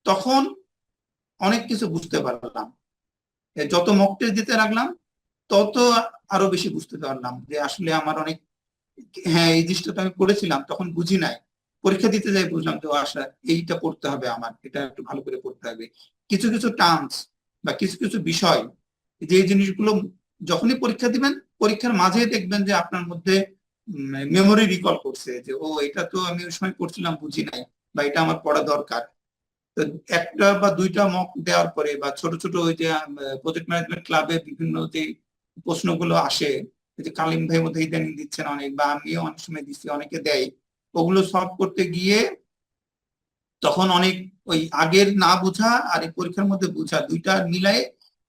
তখন অনেক কিছু বুঝতে পারলাম। যত মক টেস্ট দিতে লাগলাম তত আরো বেশি বুঝতে পারলাম যে আসলে আমার অনেক, হ্যাঁ এই জিনিসটা তো আমি পড়েছিলাম তখন বুঝি নাই, পরীক্ষা দিতে যাই বুঝলাম যে আসলে এইটা পড়তে হবে, আমার এটা একটু ভালো করে পড়তে হবে। কিছু কিছু টার্মস বা কিছু কিছু বিষয়, যে জিনিসগুলো যখনই পরীক্ষা দিবেন পরীক্ষার মাঝে দেখবেন যে আপনার মধ্যে মেমোরি রিকল করছে যে ও এটা তো আমি ওই সময় পড়ছিলাম বুঝি নাই, বা এটা আমার পড়া দরকার। তো একটা বা দুইটা মক দেওয়ার পরে বা ছোট ছোট ওই যে প্রজেক্ট ম্যানেজমেন্ট ক্লাবে বিভিন্ন যে প্রশ্নগুলো আসে, এই যে কালিম ভাই মধ্যে ইদানিং দিচ্ছেন অনেক, বা আমিও অনেক সময় দিচ্ছি, অনেকে দেয়, ওগুলো সলভ করতে গিয়ে তখন অনেক ওই আগের না বোঝা আর এই পরীক্ষার মধ্যে বোঝা দুইটা মিলাই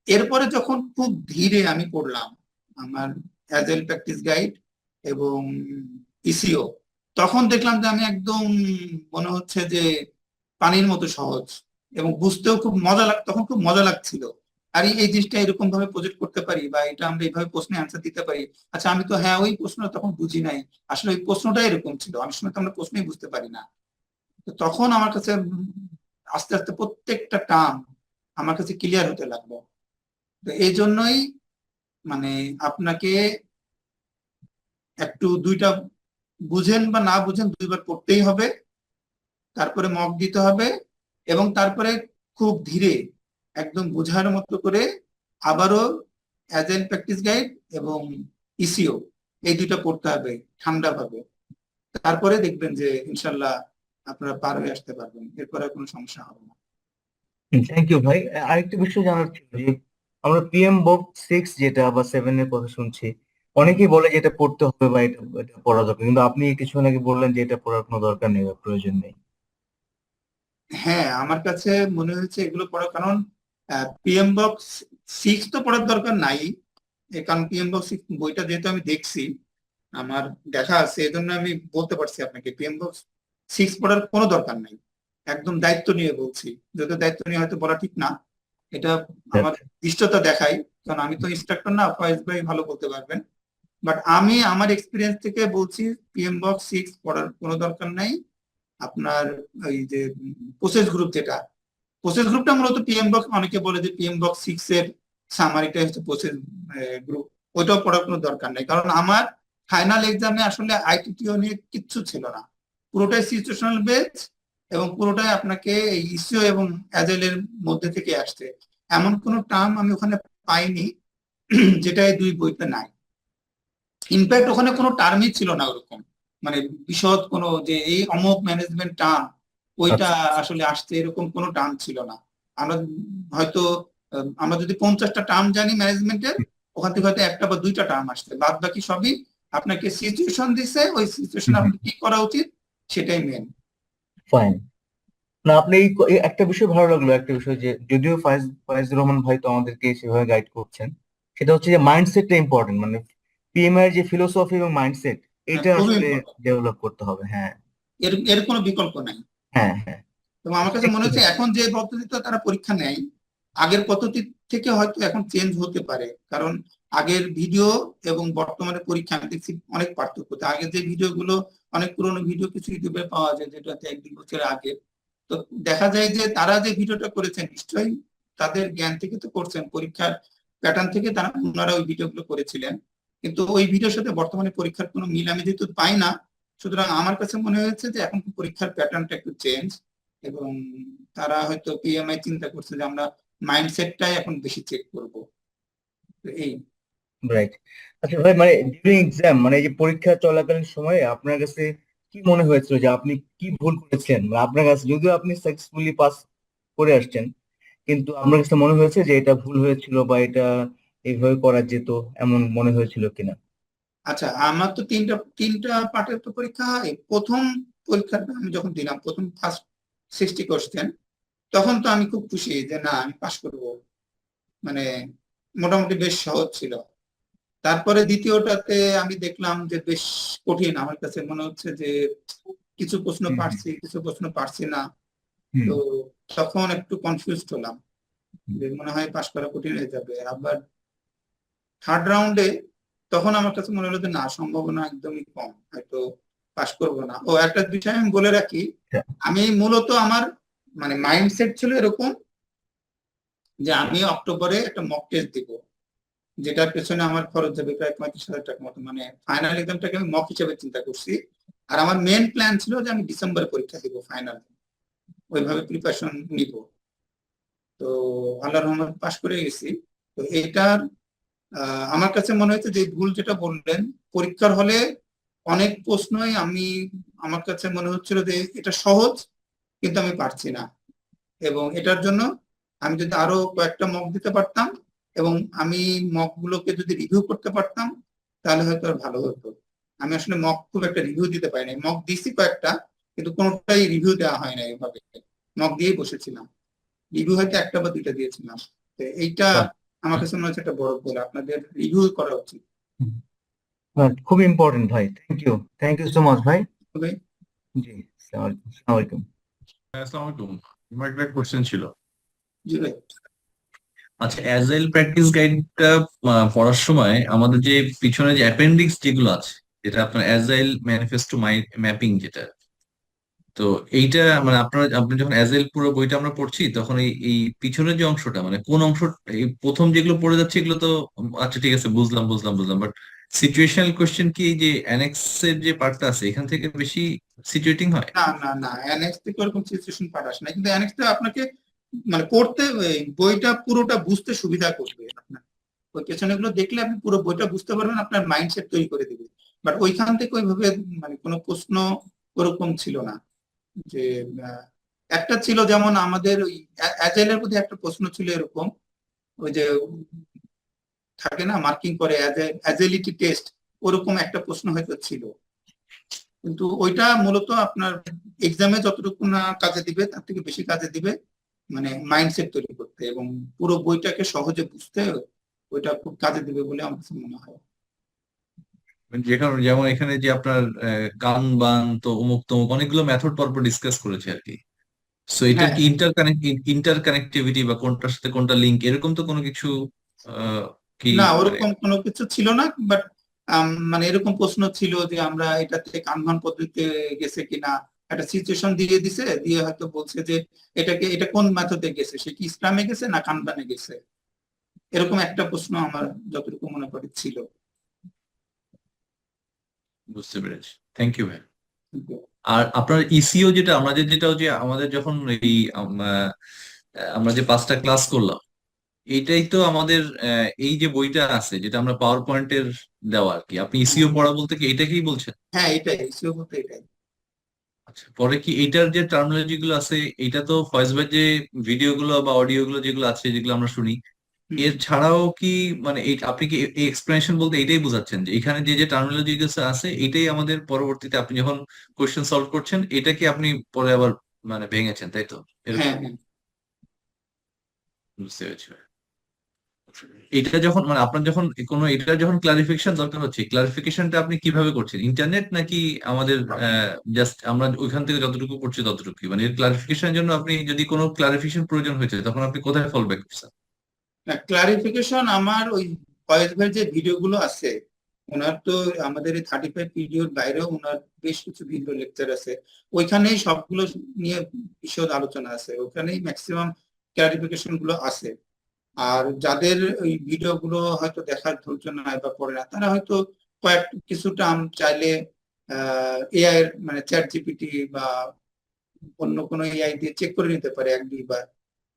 এরপরে যখন খুব ধীরে আমি পড়লাম আমার অ্যাজেল প্র্যাকটিস গাইড এবং ইসিও, তখন দেখলাম যে আমি একদম মনে হচ্ছে যে পানির মতো সহজ, এবং বুঝতেও খুব মজা তখন খুব মজা লাগছিল। আর এই জিনিসটা এরকম ভাবে প্রজেক্ট করতে পারি বা এটা আমরা এইভাবে প্রশ্নে অ্যান্সার দিতে পারি। আচ্ছা আমি তো হ্যাঁ ওই প্রশ্ন তখন বুঝি নাই, আসলে ওই প্রশ্নটাই এরকম ছিল, অনেক সময় তো আমরা প্রশ্নই বুঝতে পারি না। তো তখন আমার কাছে আস্তে আস্তে প্রত্যেকটা টার্ম আমার কাছে ক্লিয়ার হতে লাগলো। তো এই জন্যই মানে আপনাকে একটু দুইটা বুঝেন বা না বুঝেন দুইবার পড়তেই হবে, তারপরে মক দিতে হবে, এবং তারপরে খুব ধীরে একদম বোঝার মতো করে আবারও অ্যাজেল প্র্যাকটিস গাইড এবং ইসিও এই দুইটা পড়তে হবে ঠান্ডা ভাবে। তারপরে দেখবেন যে ইনশাল্লাহ আপনারা পার হয়ে আসতে পারবেন, এরপরে আর কোনো সমস্যা হবে না। থ্যাংক ইউ ভাই। আরেকটা বিষয় জানার ছিল যে আমরা পিএম বক 6 যেটা বা 7 এর কথা শুনছি, অনেকেই বলে যে এটা পড়তে হবে বা এটা পড়া দরকার, কিন্তু আপনি কিছুক্ষণ আগে বললেন যে এটা পড়ার কোনো দরকার নেই বা প্রয়োজন নেই। হ্যাঁ আমার কাছে মনে হয়েছে এগুলো পড়া, কারণ পিএম বক্স 6 তো পড়ার দরকার নাই, কারণ পিএম বক্স 6 বইটা যেহেতু আমি দেখছি, আমার দেখা আছে, এই জন্য আমি বলতে পারছি আপনাকে পিএম বক্স 6 পড়ার কোনো দরকার নাই। একদম দায়িত্ব নিয়ে বলছি, যদিও দায়িত্ব নিয়ে হয়তো বলা ঠিক না, এটা আমার দৃষ্টতা দেখাই, কারণ আমি তো ইনস্ট্রাক্টর না, ফয়েজ ভাই ভালো বলতে পারবেন। বাট আমি আমার এক্সপিরিয়েন্স থেকে বলছি পিএম বক্স 6 পড়ার কোনো দরকার নাই। আপনার ওই যে প্রসেস গ্রুপ, যেটা প্রসেস গ্রুপটা মূলত পিএম বক্স, অনেকে বলে যে পিএম বক্স 6 এর সামারিটা হচ্ছে প্রসেস গ্রুপ, ওইটাও পড়ার কোনো দরকার নেই। কারণ আমার ফাইনাল এক্সামে আসলে আইটিটিও নিয়ে কিচ্ছু ছিল না, পুরোটাই সিচুয়েশনাল বেস এবং পুরোটাই আপনাকে এই ইসিও এবং অ্যাজেলের মধ্যে থেকে আসছে। এমন কোনো টার্ম আমি ওখানে পাইনি যেটা এই দুই বইতে নাই। ইনফ্যাক্ট ওখানে কোনো টার্মই ছিল না ওরকম, মানে বিশদ কোনো যে এই অমোক ম্যানেজমেন্ট টার্ম ওইটা আসলে আসছে এরকম কোনো টার্ম ছিল না। আমরা হয়তো আমরা যদি 50টা টার্ম জানি ম্যানেজমেন্টের, ওখান থেকে হয়তো একটা বা দুইটা টার্ম আসছে, বাদ বাকি সবই আপনাকে সিচুয়েশন দিছে, ওই সিচুয়েশন আপনাকে কি করা উচিত সেটাই মেন। ফাইন। না আপনি এই একটা বিষয় ভালো লাগলো, একটা বিষয় যে যদিও ফাইজুর রহমান ভাই তো আমাদেরকে সেভাবে গাইড করছেন, সেটা হচ্ছে যে মাইন্ডসেটটা ইম্পর্টেন্ট, মানে পিএম এর যে ফিলোসফি এবং মাইন্ডসেট এটা খুবই আসলে ইম্পর্টেন্ট, ডেভেলপ করতে হবে। হ্যাঁ এর কোনো বিকল্প নাই। হ্যাঁ হ্যাঁ। এবং আমার কাছে মনে হচ্ছে এখন যে পদ্ধতিতে তারা পরীক্ষা নেয় আগের পদ্ধতি থেকে হয়তো এখন চেঞ্জ হতে পারে, কারণ আগের ভিডিও এবং বর্তমানে পরীক্ষা আমি দেখছি অনেক পার্থক্য। আগের যে ভিডিও গুলো অনেক পুরোনো ভিডিও কিছু ইউটিউবে পাওয়া যায় যেটাতে 1-2 বছর আগে, তো দেখা যায় যে তারা যে ভিডিওটা করেছেন নিশ্চয়ই তাদের জ্ঞান থেকে তো করছেন, পরীক্ষার প্যাটার্ন থেকে তারা ওনারা ওই ভিডিওগুলো করেছিলেন, কিন্তু ওই ভিডিওর সাথে বর্তমানে পরীক্ষার কোনো মিল আমি যেহেতু পাই না, সুতরাং আমার কাছে মনে হয়েছে যে এখন পরীক্ষার প্যাটার্নটা একটু চেঞ্জ, এবং তারা হয়তো পিএমআই চিন্তা করছে যে আমরা মাইন্ডসেটটাই এখন বেশি চেক করব। এই রাইট। আচ্ছা ভাই, মানে ডিউরিং এক্সাম, মানে এই যে পরীক্ষা চলাকালীন সময়ে আপনার কাছে কি মনে হয়েছিল যে আপনি কি ভুল করেছিলেন, মানে আপনার কাছে যদিও আপনি সাকসেসফুলি পাস করে আসছেন, কিন্তু আপনার কাছে মনে হয়েছে যে এটা ভুল হয়েছিল বা এটা এইভাবে করা যেত, এমন মনে হয়েছিল কিনা? আচ্ছা, আমার তো তিনটা তিনটা পার্টের তো পরীক্ষা হয়। প্রথম পরীক্ষাটা আমি যখন দিলাম, প্রথম ফার্স্ট 60 কোশ্চেন, তখন তো আমি খুব খুশি যে না আমি পাস করব, মানে মোটামুটি বেশ সহজ ছিল। তারপরে দ্বিতীয়টাতে আমি দেখলাম যে বেশ কঠিন, আমার কাছে মনে হচ্ছে যে কিছু প্রশ্ন হুম পারছি কিছু প্রশ্ন পারছি না। হুম তো তখন একটু কনফিউজড হলাম। যে মনে হয় পাশ করা কঠিন হয়ে যাবে। আবার থার্ড রাউন্ডে তখন আমার কাছে মনে হলো যে না, সম্ভাবনা একদমই কম, হয়তো পাশ করবো না। ও একটা বিষয় আমি বলে রাখি, আমি মূলত আমার মানে মাইন্ডসেট ছিল এরকম যে আমি অক্টোবরে একটা মক টেস্ট দিব, যেটার পেছনে আমার খরচ যাবে প্রায় 35,000 টাকার মতো। মানে ফাইনাল এক্সামটাকে আমি মক হিসেবে চিন্তা করছি। আর আমার মেন প্ল্যান ছিল যে আমি ডিসেম্বরে পরীক্ষা দিব ফাইনাল, ওইভাবে প্রিপারেশন নিব। তো আল্লাহর রহমতে পাশ করে গেছি। তো এটার আমার কাছে মনে হয়েছে যে ভুল যেটা বললেন, পরীক্ষার হলে অনেক প্রশ্নই আমার কাছে মনে হচ্ছিল যে এটা সহজ, কিন্তু আমি পারছি না। এবং এটার জন্য আমি যদি আরো কয়েকটা মক দিতে পারতাম এবং আমি মক গুলোকে যদি রিভিউ করতে পারতাম, তাহলে হয়তো আর ভালো হতো। আমি আসলে মক খুব একটা রিভিউ দিতে পারি নাই। মক দিছি কয়েকটা, কিন্তু কোনোটাই রিভিউ দেওয়া হয় না। এভাবে মক দিয়েই বসেছিলাম, রিভিউ হয়তো একটা বা দুইটা দিয়েছিলাম। তো এইটা আমার কাছে মনে হচ্ছে একটা বড় ভুল, আপনাদের রিভিউ করা উচিত। খুব ইম্পর্টেন্ট ভাই, থ্যাংক ইউ সো মাচ ভাই। তবে জি, আসসালামু আলাইকুম। আসসালামু আলাইকুম। আমার একটা কোশ্চেন ছিল। জি ভাই। আচ্ছা, অ্যাজাইল প্র্যাকটিস গাইডটা পড়ার সময় আমাদের যে পিছনে যে অ্যাপেন্ডিক্স যেগুলো আছে, যেটা আপনার অ্যাজাইল ম্যানিফেস্টো ম্যাপিং যেটা, তো এইটা মানে আপনি যখন অ্যাজাইল পুরো বইটা আমরা পড়ছি তখন এই পিছনের যে অংশটা মানে কোন অংশ, এই প্রথম যেগুলো পড়ে যাচ্ছে এগুলো তো আচ্ছা ঠিক আছে, বুঝলাম বাট সিচুয়েশনাল কোশ্চেন কি এই যে অ্যানেক্সের যে পার্টটা আছে এখান থেকে বেশি সিচুয়েটিং হয়? না না না, অ্যানেক্স থেকে ওরকম সিচুয়েশন পার্ট আসে না, কিন্তু অ্যানেক্সটা আপনাকে মানে পড়তে বইটা পুরোটা বুঝতে সুবিধা করবে। আপনার ওই পেছনে গুলো দেখলে আপনি পুরো বইটা বুঝতে পারবেন, আপনার মাইন্ডসেট তৈরি করে দিবে। বাট ওইখান থেকে ওইভাবে মানে কোনো প্রশ্ন ওরকম ছিল না। যে একটা ছিল যেমন আমাদের ওই অ্যাজাইলের প্রতি একটা প্রশ্ন ছিল এরকম, ওই যে থাকে না মার্কিং করে অ্যাজাইলিটি টেস্ট, ওরকম একটা প্রশ্ন হয়তো ছিল। কিন্তু ওইটা মূলত আপনার এক্সামে যতটুকু না কাজে দিবে তার থেকে বেশি কাজে দিবে মানে মাইন্ডসেট তৈরি করতে এবং পুরো বইটাকে সহজে বুঝতে, ওইটা খুব কাজে দিবে বলে আমার কাছে মনে হয়। যেমন এখানে যে আপনার গান বান তো অমুক তমুক অনেকগুলো মেথড পরপর ডিসকাস করেছে আর কি। সো এটার হ্যাঁ কি ইন্টারকানেক্টিভিটি বা কোনটার সাথে কোনটা লিংক এরকম তো কোনো কিছু কি না, মানে ওরকম কোনো কিছু ছিল না। বাট মানে এরকম প্রশ্ন ছিল যে আমরা এটাতে কানভান পদ্ধতিতে গেছে কিনা, একটা সিচুয়েশন দিয়ে দিছে, দিয়ে হয়তো বলছে যে এটা কোন মেথডে গেছে, সে কি ইসলামে গেছে না কানভানে গেছে, এরকম একটা প্রশ্ন আমার যতটুকু মনে পড়ে ছিল। বুঝতে পেরেছি, থ্যাংক ইউ ভাই। আর আপনার ইসিও যেটা আমাদের যখন এই আমরা যে 5টা ক্লাস করলাম, এইটাই তো আমাদের এই যে বইটা আছে যেটা আমরা পাওয়ার পয়েন্টের দেওয়া আর কি, আপনি ইসিও পড়া বলতে কি এটাকেই বলছেন? হ্যাঁ এটাই ইসিও বলতে এটাই। আচ্ছা, পরে কি এইটার যে টার্মিনোলজি গুলো আছে এটা তো ফয়েজ ভাই যে ভিডিও গুলো বা অডিও গুলো যেগুলো আছে যেগুলো আমরা শুনি, এর ছাড়াও কি মানে আপনি কি এই এক্সপ্লেনেশন বলতে এটাই বোঝাচ্ছেন যে এখানে যে টার্মিনোলজি আছে এটাই আমাদের পরবর্তীতে আপনি যখন কোয়েশ্চেন সলভ করছেন এটাকে আপনি পরে আবার মানে ভেঙেছেন, তাই তো? হ্যাঁ হ্যাঁ। বুঝতে পেরেছি। এটা যখন মানে আপনার যখন কোনো এটা যখন ক্লারিফিকেশন দরকার হচ্ছে, ক্লারিফিকেশনটা আপনি কিভাবে করছেন, ইন্টারনেট নাকি আমাদের জাস্ট আমরা ওইখান থেকে যতটুকু করছি ততটুকু, মানে এর ক্লারিফিকেশনের জন্য আপনি যদি কোনো ক্লারিফিকেশন প্রয়োজন হয়েছে তখন আপনি কোথায় ফল ব্যাক করছেন? ক্লারিফিকেশন আমার ওই ফয়েজ ভাইয়ের যে ভিডিও গুলো আছে, ওনার তো আমাদের এই 35 ভিডিওর বাইরেও ওনার বেশ কিছু ভিডিও লেকচার আছে, ওইখানেই সবগুলো নিয়ে বিশদ আলোচনা আছে, ওখানেই ম্যাক্সিমাম ক্লারিফিকেশন গুলো আছে। আর যাদের ওই ভিডিও গুলো হয়তো দেখার ধৈর্য নাই বা পড়ে না, তারা হয়তো কিছু টার্ম চাইলে এআই এর মানে চ্যাট জিপিটি বা অন্য কোনো এআই দিয়ে চেক করে নিতে পারে 1-2 বার।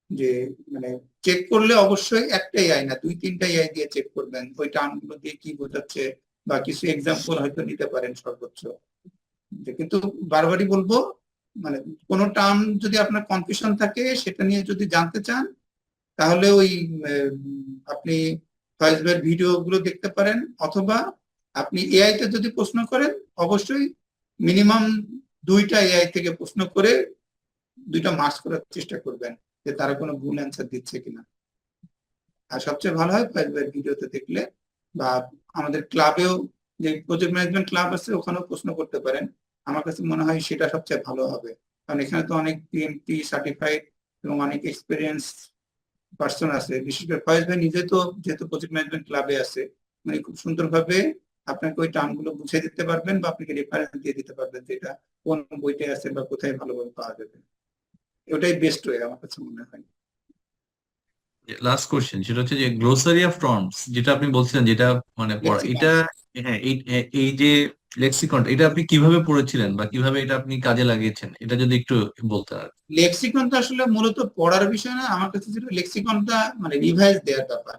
যে মানে চেক করলে অবশ্যই একটা এআই না, 2-3টা এআই দিয়ে চেক করবেন ওই টার্ম গুলো দিয়ে কি বোঝাচ্ছে, বা কিছু এক্সাম্পল হয়তো নিতে পারেন সর্বোচ্চ। কিন্তু বারবারই বলবো, মানে কোনো টার্ম যদি আপনার কনফিউশন থাকে সেটা নিয়ে যদি জানতে চান, তাহলে ওই আপনি ফয়েজ ভাইয়ের ভিডিও গুলো দেখতে পারেন, অথবা আপনি এআই তে যদি প্রশ্ন করেন অবশ্যই মিনিমাম 2টা এআই থেকে প্রশ্ন করে 2টা মার্কস করার চেষ্টা করবেন যে তারা কোনো ভুল অ্যান্সার দিচ্ছে কিনা। আর সবচেয়ে ভালো হয় ফয়েজ ভাইয়ের ভিডিওতে দেখলে, বা আমাদের ক্লাবেও যে প্রজেক্ট ম্যানেজমেন্ট ক্লাব আছে ওখানেও প্রশ্ন করতে পারেন। আমার কাছে মনে হয় সেটা সবচেয়ে ভালো হবে, কারণ এখানে তো অনেক পিএমপি সার্টিফাইড এবং অনেক এক্সপিরিয়েন্স পার্সন আছে, বিশেষ করে ফয়েজ ভাই নিজে তো যেহেতু প্রজেক্ট ম্যানেজমেন্ট ক্লাবে আছে, মানে খুব সুন্দরভাবে আপনাকে ওই টার্মগুলো বুঝিয়ে দিতে পারবেন বা আপনাকে রেফারেন্স দিয়ে দিতে পারবেন যে এটা কোন বইতে আছে বা কোথায় ভালোভাবে পাওয়া যাবে। ওটাই বেস্ট ওয়ে আমার কাছে মনে হয়। লাস্ট কোশ্চেন, সেটা হচ্ছে যে গ্লোসারি অফ টার্মস যেটা আপনি বলছিলেন, যেটা মানে লেক্সিকন, এটা, হ্যাঁ, এই যে লেক্সিকন, এটা আপনি কিভাবে পড়েছিলেন বা কিভাবে এটা আপনি কাজে লাগিয়েছেন, এটা যদি একটু বলতে আর। লেক্সিকনটা আসলে মূলত পড়ার বিষয় না আমার কাছে, যেটা লেক্সিকনটা মানে রিভাইজ দেওয়ার ব্যাপার।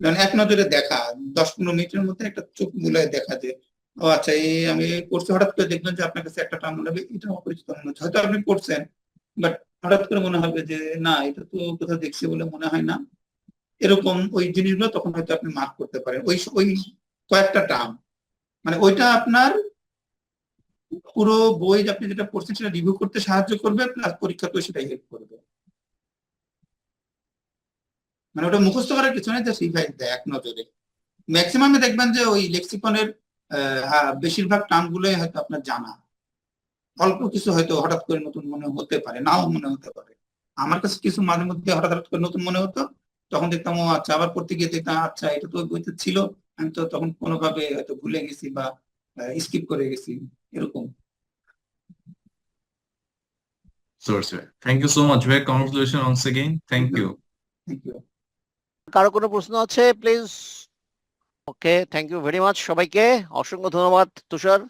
কারণ এক নজরে দেখা 10-15 মিনিটের মধ্যে একটা চোখ বুলায় দেখা যে ও আচ্ছা এই আমি পড়ছি, হঠাৎ করে দেখবেন যে আপনার কাছে একটা টার্ম মনে হবে এটা অপরিচিত মনে হচ্ছে, হয়তো আপনি পড়ছেন বাট হঠাৎ করে মনে হবে যে না এটা তো কোথাও দেখছি বলে মনে হয় না, এরকম ওই জিনিসগুলো তখন হয়তো আপনি মার্ক করতে পারেন। ওই ওই কয়েকটা টার্ম মানে ওইটা আপনার পুরো বই যে আপনি যেটা পড়ছেন সেটা রিভিউ করতে সাহায্য করবে, প্লাস পরীক্ষাতেও সেটাই হেল্প করবে। মানে ওটা মুখস্থ করার কিছু নেই, জাস্ট রিভাইজ দেয় এক নজরে। ম্যাক্সিমামে দেখবেন যে ওই লেক্সিকনের বেশিরভাগ টার্ম গুলোই হয়তো আপনার জানা, অল্প কিছু হয়তো হঠাৎ করে নতুন মনে হতে পারে, নাও মনে হতে পারে। আমার কাছে কিছু মাঝে মধ্যে হঠাৎ হঠাৎ করে নতুন মনে হতো, তখন দেখতাম ও আচ্ছা, আবার পড়তে গিয়ে দেখতাম আচ্ছা এটা তো ওই বইতে ছিল, আমি তো তখন কোনোভাবে হয়তো ভুলে গেছি বা স্কিপ করে গেছি, এরকম। Source, thank you so much ভাই, congratulation once again, thank you. Thank you. কারো কোনো প্রশ্ন আছে please? Okay, thank you very much সবাইকে। অসংখ্য ধন্যবাদ Tushar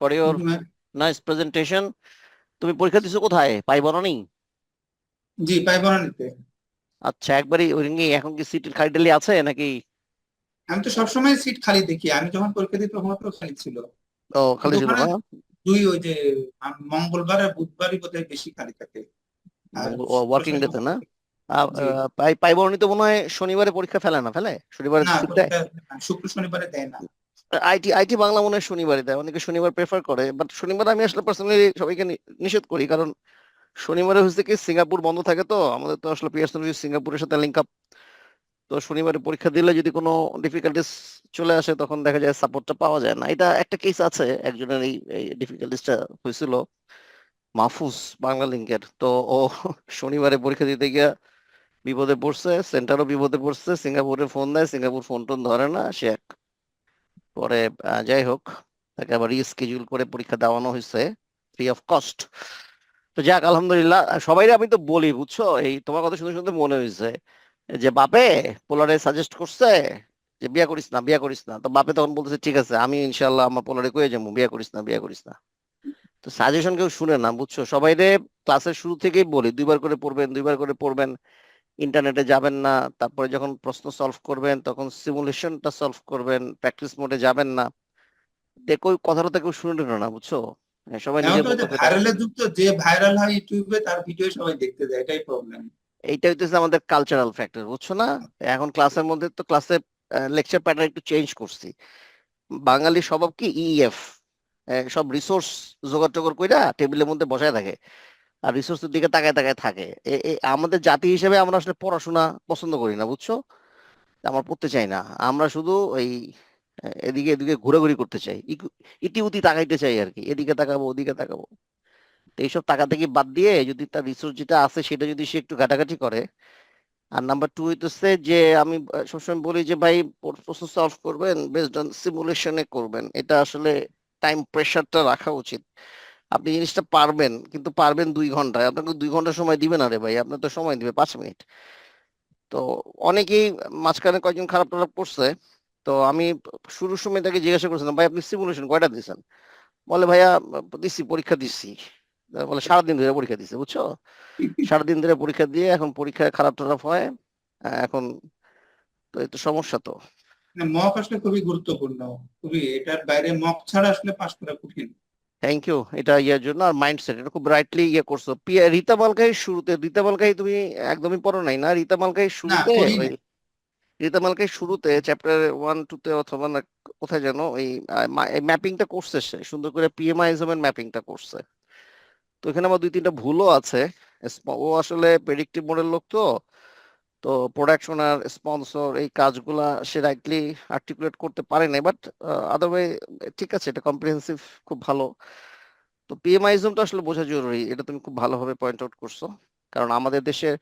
for your nice presentation. তুমি পরীক্ষা দিছো কোথায়, পাই বনানি? জি, পাইব না নিতে। আচ্ছা, একবারই ওই এখন কি সিটের খালি আছে নাকি? আমি তো সবসময় সিট খালি দেখি, আমি যখন পরীক্ষা দিই তখন তো খালি ছিল। ও, খালি ছিল না? ওই যে মঙ্গলবার আর বুধবারই বোধহয় বেশি খালি থাকে। আর ওয়ার্কিং ডে তে না? জি, পাই বনানি তো মনে হয় শনিবারে পরীক্ষা ফেলে না, ফেলে শনিবারে না ছুটি দেয়। পরীক্ষা শুক্র শনিবারে দেয় না। আইটি বাংলা মনে হয় শনিবারে দেয়, অনেকে শনিবার প্রেফার করে, বাট শনিবার আমি আসলে পার্সোনালি সবাইকে নিষেধ করি, কারণ শনিবারে হচ্ছে কি সিঙ্গাপুর বন্ধ থাকে, তো আমাদের তো আসলে পিয়ারসন সিঙ্গাপুরের সাথে লিঙ্ক আপ। তো শনিবারে পরীক্ষা দিলে যদি কোনো ডিফিকাল্টিস চলে আসে তখন দেখা যায় সাপোর্টটা পাওয়া যায় না। এটা একটা কেস আছে, একজনের এই ডিফিকাল্টিসটা হয়েছিল, মাহফুজ বাংলা লিঙ্কের। তো ও শনিবারে পরীক্ষা দিতে গিয়া বিপদে পড়ছে, সেন্টারও বিপদে পড়ছে, সিঙ্গাপুরে ফোন দেয়, সিঙ্গাপুর ফোন টোন ধরে না, সে পরে যাই হোক তাকে আবার রিস্কেডিউল করে পরীক্ষা দেওয়ানো হয়েছে ফ্রি অফ কস্ট। তো যাক, আলহামদুলিল্লাহ। সবাই আমি তো বলি বুঝছো, এই তোমার কথা শুনতে শুনতে মনে হয়েছে যে বাপে পোলারে সাজেস্ট করছে যে বিয়া করিস না, বিয়া করিস না। তো বাপে তখন বলতেছে ঠিক আছে, আমি ইনশাল্লাহ আমার পোলারে কয়ে যাবো বিয়া করিস না, বিয়া করিস না। তো সাজেশন কেউ শুনে না বুঝছো, সবাই রে ক্লাসের শুরু থেকেই বলি 2বার করে পড়বেন, 2বার করে পড়বেন, ইন্টারনেটে যাবেন না, তারপরে যখন প্রশ্ন সলভ করবেন তখন সিমুলেশনটা সলভ করবেন, প্র্যাকটিস মোডে যাবেন না। দেখো ওই কথাটা তো কেউ শুনে না, বুঝছো? সবাই এখন নিজের তো মতো যে করে। ভাইরালের যুগ, তো যে ভাইরাল হয় ইউটিউবে তার ভিডিও সবাই দেখতে যায়, এটাই প্রবলেম। এইটা হইতেছে আমাদের কালচারাল ফ্যাক্টর, বুঝছো না? এখন ক্লাসের মধ্যে তো ক্লাসে লেকচার প্যাটার্ন একটু চেঞ্জ করছি। বাঙালি স্বভাব কি ইএফ, সব রিসোর্স জোগাড় টোগাড় কইরা টেবিলের মধ্যে বসায় থাকে, আর রিসোর্সের দিকে তাকায় তাকায় থাকে। আমাদের জাতি হিসেবে আমরা আসলে পড়াশোনা পছন্দ করি না, বুঝছো? আমরা পড়তে চাই না, আমরা শুধু ওই এদিকে এদিকে ঘোরাঘুরি করতে চাই, ইতি উতি তাকাইতে চাই আর কি, এদিকে তাকাবো ওদিকে তাকাবো। তো এইসব টাকা থেকে বাদ দিয়ে যদি তার রিসোর্স যেটা আছে সেটা যদি সে একটু ঘাটাঘাটি করে। আর নাম্বার টু হইতেছে যে আমি সবসময় বলি যে ভাই প্রশ্ন সলভ করবেন বেসড অন সিমুলেশনে করবেন, এটা আসলে টাইম প্রেশারটা রাখা উচিত। আপনি জিনিসটা পারবেন, কিন্তু পারবেন 2 ঘন্টায়, আপনাকে 2 ঘন্টা সময় দিবে না রে ভাই, আপনার তো সময় দিবে 5 মিনিট। তো অনেকেই মাঝখানে কয়েকজন খারাপ টারাপ করছে। তো আমি শুরুর সময় তাকে জিজ্ঞাসা করছিলাম ভাই আপনি সিমুলেশন কয়টা দিয়েছেন? বলে ভাইয়া দিচ্ছি, পরীক্ষা দিচ্ছি। বলে সারাদিন ধরে পরীক্ষা দিচ্ছে, বুঝছো? সারাদিন ধরে পরীক্ষা দিয়ে এখন পরীক্ষায় খারাপ টারাপ হয় এখন। তো এই তো সমস্যা তো। মক আসলে খুবই গুরুত্বপূর্ণ, খুবই, এটার বাইরে মক ছাড়া আসলে পাস করা কঠিন। থ্যাংক ইউ, এটা ইয়ার জন্য। আর মাইন্ডসেট এটা খুব ব্রাইটলি ইয়ে করছো। রীতা মালকাই শুরুতে, রীতা মালকাই তুমি একদমই পড়ো নাই না? রীতা মালকাই না শুরুতে করি ওই না। রীতা মালকাই শুরুতে চ্যাপ্টার 1-2 অথবা না কোথায় যেন ওই ম্যাপিংটা করছে, সে সুন্দর করে পিএমআইজম এর ম্যাপিংটা করছে। তো এখানে আমার 2-3টা ভুলও আছে। ও আসলে প্রেডিক্টিভ মডেল লোক, তো তো প্রোডাকশন আর স্পন্সর এই কাজগুলা সে রাইটলি আর্টিকুলেট করতে পারে নাই, বাট আদারওয়াইজ ঠিক আছে, এটা কম্প্রিহেন্সিভ, খুব ভালো। তো পিএমআইজমটা আসলে বোঝা জরুরি, এটা তুমি খুব ভালোভাবে পয়েন্ট আউট করছো। কারণ আমাদের দেশের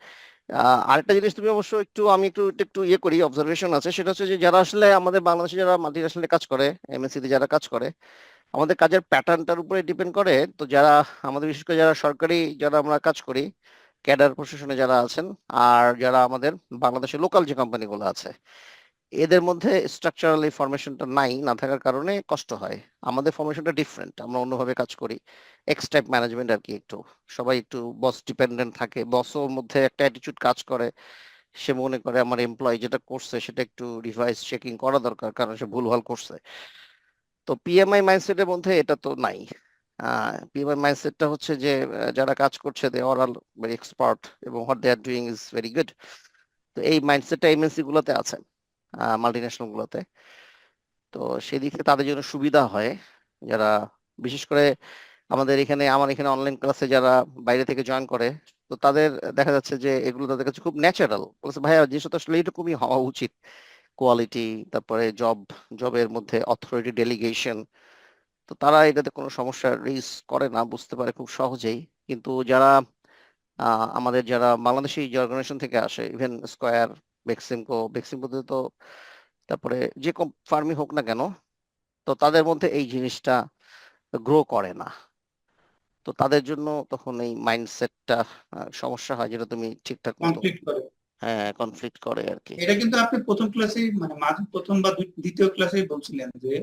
আরেকটা জিনিস তুমি অবশ্য আমি একটু ইয়ে করি, অবজারভেশন আছে, সেটা হচ্ছে যে যারা আসলে আমাদের বাংলাদেশে যারা মাল্টিন্যাশনালে কাজ করে, এমএনসি তে যারা কাজ করে, আমাদের কাজের প্যাটার্নটার উপরে ডিপেন্ড করে। তো যারা আমাদের বিশেষ করে যারা সরকারি যারা আমরা কাজ করি, ক্যাডার প্রশাসনে যারা আছেন, আর যারা আমাদের বাংলাদেশের লোকাল যে কোম্পানিগুলো আছে, এদের মধ্যে স্ট্রাকচারাল এই ফরমেশনটা না থাকার কারণে কষ্ট হয়। আমাদের ফরমেশনটা ডিফারেন্ট, আমরা অন্যভাবে কাজ করি, এক্স টাইপ ম্যানেজমেন্ট আর কি। একটু সবাই একটু বস ডিপেন্ডেন্ট থাকে, বসও মধ্যে একটা অ্যাটিটিউড কাজ করে, সে মনে করে আমার এমপ্লয়ি যেটা করছে সেটা একটু রিভাইজ চেকিং করা দরকার, কারণ সে ভুলভাল করছে। তো পিএমআই মাইন্ডসেটের মধ্যে এটা তো নাই। পিএমআই মাইন্ডসেটটা হচ্ছে যে যারা কাজ করছে they are all very expert এবং what they are doing is very good. তো এই মাইন্ডসেটটা এমএনসি গুলোতে আছে, মাল্টিন্যাশনাল গুলোতে। তো সেদিক থেকে তাদের জন্য সুবিধা হয়, যারা বিশেষ করে আমার এখানে অনলাইন ক্লাসে যারা বাইরে থেকে জয়েন করে, তো তাদের দেখা যাচ্ছে যে এগুলো তাদের কাছে খুব ন্যাচারাল। বলছে ভাইয়া জিনিসটা তো আসলে এরকমই হওয়া উচিত, কোয়ালিটি, তারপরে জবের মধ্যে অথরিটি ডেলিগেশন। তো তারা এটাতে কোনো সমস্যা রেজ করে না, বুঝতে পারে খুব সহজেই। কিন্তু যারা আমাদের যারা বাংলাদেশি যে অর্গানাইজেশন থেকে আসে, ইভেন স্কয়ার, বেক্সিমকোতে তো, তারপরে যে ফার্মই হোক না কেন, তো তাদের মধ্যে এই জিনিসটা গ্রো করে না। তো তাদের জন্য তখন এই মাইন্ডসেটটা সমস্যা হয়, যেটা তুমি ঠিকঠাক মতো, কমপ্লিট করে। হ্যাঁ, কনফ্লিক্ট করে আর কি। এটা কিন্তু আপনি প্রথম ক্লাসেই মানে মাঝে প্রথম বা দ্বিতীয় ক্লাসেই বলছিলেন যে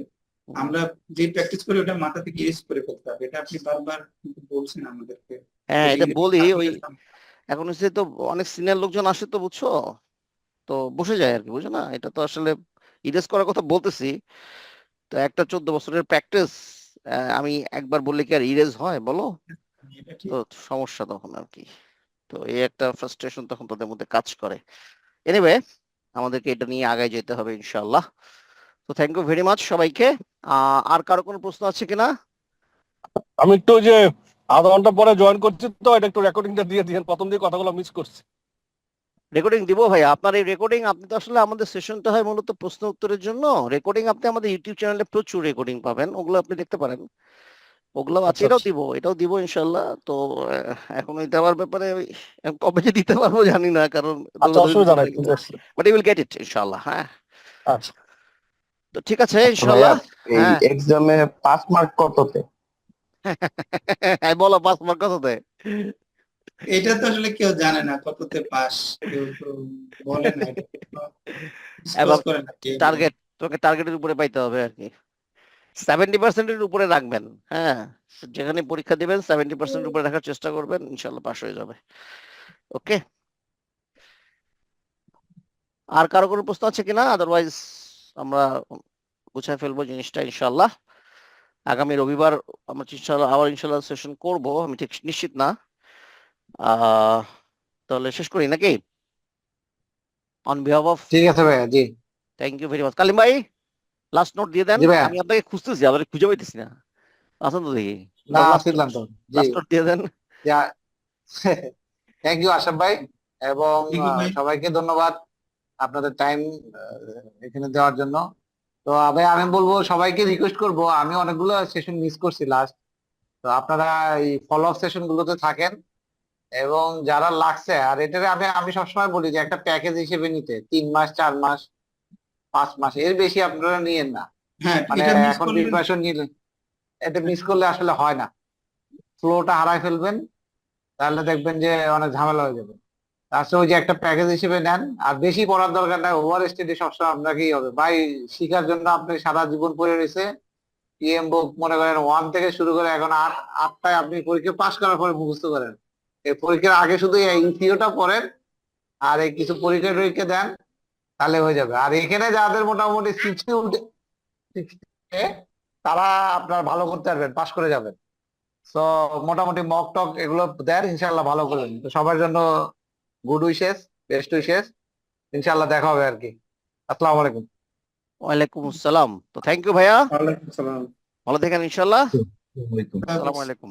আমরা যে প্র্যাকটিস করি ওটা মাথা থেকে ইরেজ করে ফেলতে হবে। এটা আপনি বারবার কিন্তু বলছেন আমাদেরকে। হ্যাঁ, এটা যদি বলি। আপনি ওই এখন হচ্ছে তো অনেক সিনিয়র লোকজন আসে, তো বুঝছো, তো বসে যায় আর কি, বুঝো না, এটা তো আসলে ইরেজ করার কথা বলতেছি। তো একটা 14 বছরের প্র্যাকটিস আমি একবার বললে কি আর ইরেজ হয় বলো? এটা তো ঠিক। সমস্যা তখন আর কি। তো এই একটা ফ্রাস্ট্রেশন তখন তাদের মধ্যে কাজ করে। এনিওয়ে, আমাদেরকে এটা নিয়ে আগায় যেতে হবে ইনশাআল্লাহ। তো থ্যাংক ইউ ভেরি মাচ সবাইকে। আর কারো কোনো প্রশ্ন আছে কিনা? আমি একটু ওই যে আধা ঘন্টা পরে জয়েন করছি, তো এটা একটু রেকর্ডিংটা দিয়ে দিয়েন, প্রথম দিকে কথাগুলো মিস করছি। রেকর্ডিং দিব ভাই। আপনার এই রেকর্ডিং, আপনি তো আসলে আমাদের সেশনটা হয় মূলত প্রশ্ন উত্তরের জন্য। রেকর্ডিং আপনি আমাদের ইউটিউব চ্যানেলে প্রচুর রেকর্ডিং পাবেন, ওগুলো আপনি দেখতে পারেন। ওগুলো আছে, আচ্ছা আচ্ছা, এটাও দিব ইনশাল্লাহ। তো এখন ওই দেওয়ার ব্যাপারে কবে যে দিতে পারবো জানি না, কারণ আচ্ছা, অসুবিধা নাই, ঠিক আছে। But you will get it ইনশাল্লাহ। হ্যাঁ, আচ্ছা তো ঠিক আছে আচ্ছা ভাইয়া, ইনশাল্লাহ। এই হ্যাঁ, এক্সামে পাস মার্ক কততে? হ্যাঁ, বলো 5 মার্ক কততে? এটা তো আসলে কেউ জানে না কততে পাস, কেউ তো বলে না, এটা ডিসক্লোজ এবং করে না কে বলে। তোমাকে টার্গেটের উপরে পাইতে হবে আর কি, 70%-এর উপরে রাখবেন। হ্যাঁ, যেখানে পরীক্ষা দিবেন 70%-এর উপরে রাখার চেষ্টা করবেন, ইনশাল্লাহ পাস হয়ে যাবে। ওকে, আর কারো কোনো প্রশ্ন আছে কিনা? আদারওয়াইজ আমরা গুছায় ফেলবো জিনিসটা ইনশাল্লাহ। আগামী রবিবার আমরা ইনশাল্লাহ আবার ইনশাল্লাহ সেশন করব, আমি ঠিক নিশ্চিত না। তাহলে শেষ করি নাকি? অন বিহাফ অফ, ঠিক আছে ভাইয়া, জি। Thank you very much. Kalim ভাই, লাস্ট নোট দিয়ে দেন। জি ভাইয়া, আমি আপনাকে খুঁজতেছি, আবার খুঁজে পাইতেছি না। আসুন তো দেখি, না লাস্ট আসলাম তো, জি। লাস্ট নোট দিয়ে দেন। থ্যাংক ইউ আশরাফ ভাই, এবং থ্যাংক ইউ ভাই। সবাইকে ধন্যবাদ আপনাদের টাইম এখানে দেওয়ার জন্য। তো ভাই আমি বলবো, সবাইকে রিকোয়েস্ট করব, আমি অনেকগুলো সেশন মিস করছি লাস্ট, তো আপনারা এই ফলো আপ সেশন গুলোতে থাকেন, এবং যারা লাগছে, আর এটাকে আমি আমি সবসময় বলি যে একটা প্যাকেজ হিসেবে নিতে, 3 মাস 4 মাস 5 মাস, এর বেশি আপনারা নিয়েন না। হ্যাঁ, মানে এটা মিস এখন করলে প্রিপারেশন নিলে, এটা মিস করলে আসলে হয় না, ফ্লোটা হারাই ফেলবেন, তাহলে দেখবেন যে অনেক ঝামেলা হয়ে যাবে। আসলে ওই যে একটা প্যাকেজ হিসেবে নেন, আর বেশি পড়ার দরকার নাই, ওভার স্টাডি সবসময় আপনাকেই হবে ভাই। শিখার জন্য আপনি সারা জীবন পড়ে রয়েছে, পিএম বুক মনে করেন 1 থেকে শুরু করে এখন 8টায় আপনি পরীক্ষা পাশ করার পরে মুখস্থ করেন। এই পরীক্ষার আগে শুধু এই থিওটা পড়েন, আর এই কিছু পরীক্ষা টরীক্ষা দেন, তাহলে হয়ে যাবে। আর এখানে যাদের মোটামুটি 60 উঠে, 60 তারা আপনার ভালো করতে পারবেন, পাশ করে যাবেন। তো মোটামুটি মক টক এগুলো দেন, ইনশাল্লাহ ভালো করবেন। তো সবার জন্য গুড উইশেস, বেস্ট উইশেস, ইনশাল্লাহ দেখা হবে আর কি। আসসালামু আলাইকুম। ওয়ালাইকুম আসসালাম। তো থ্যাংক ইউ ভাইয়া, ওয়ালাইকুম আসসালাম। ভালো থাকেন ইনশাল্লাহ। ওয়ালাইকুম। আসসালামু আলাইকুম।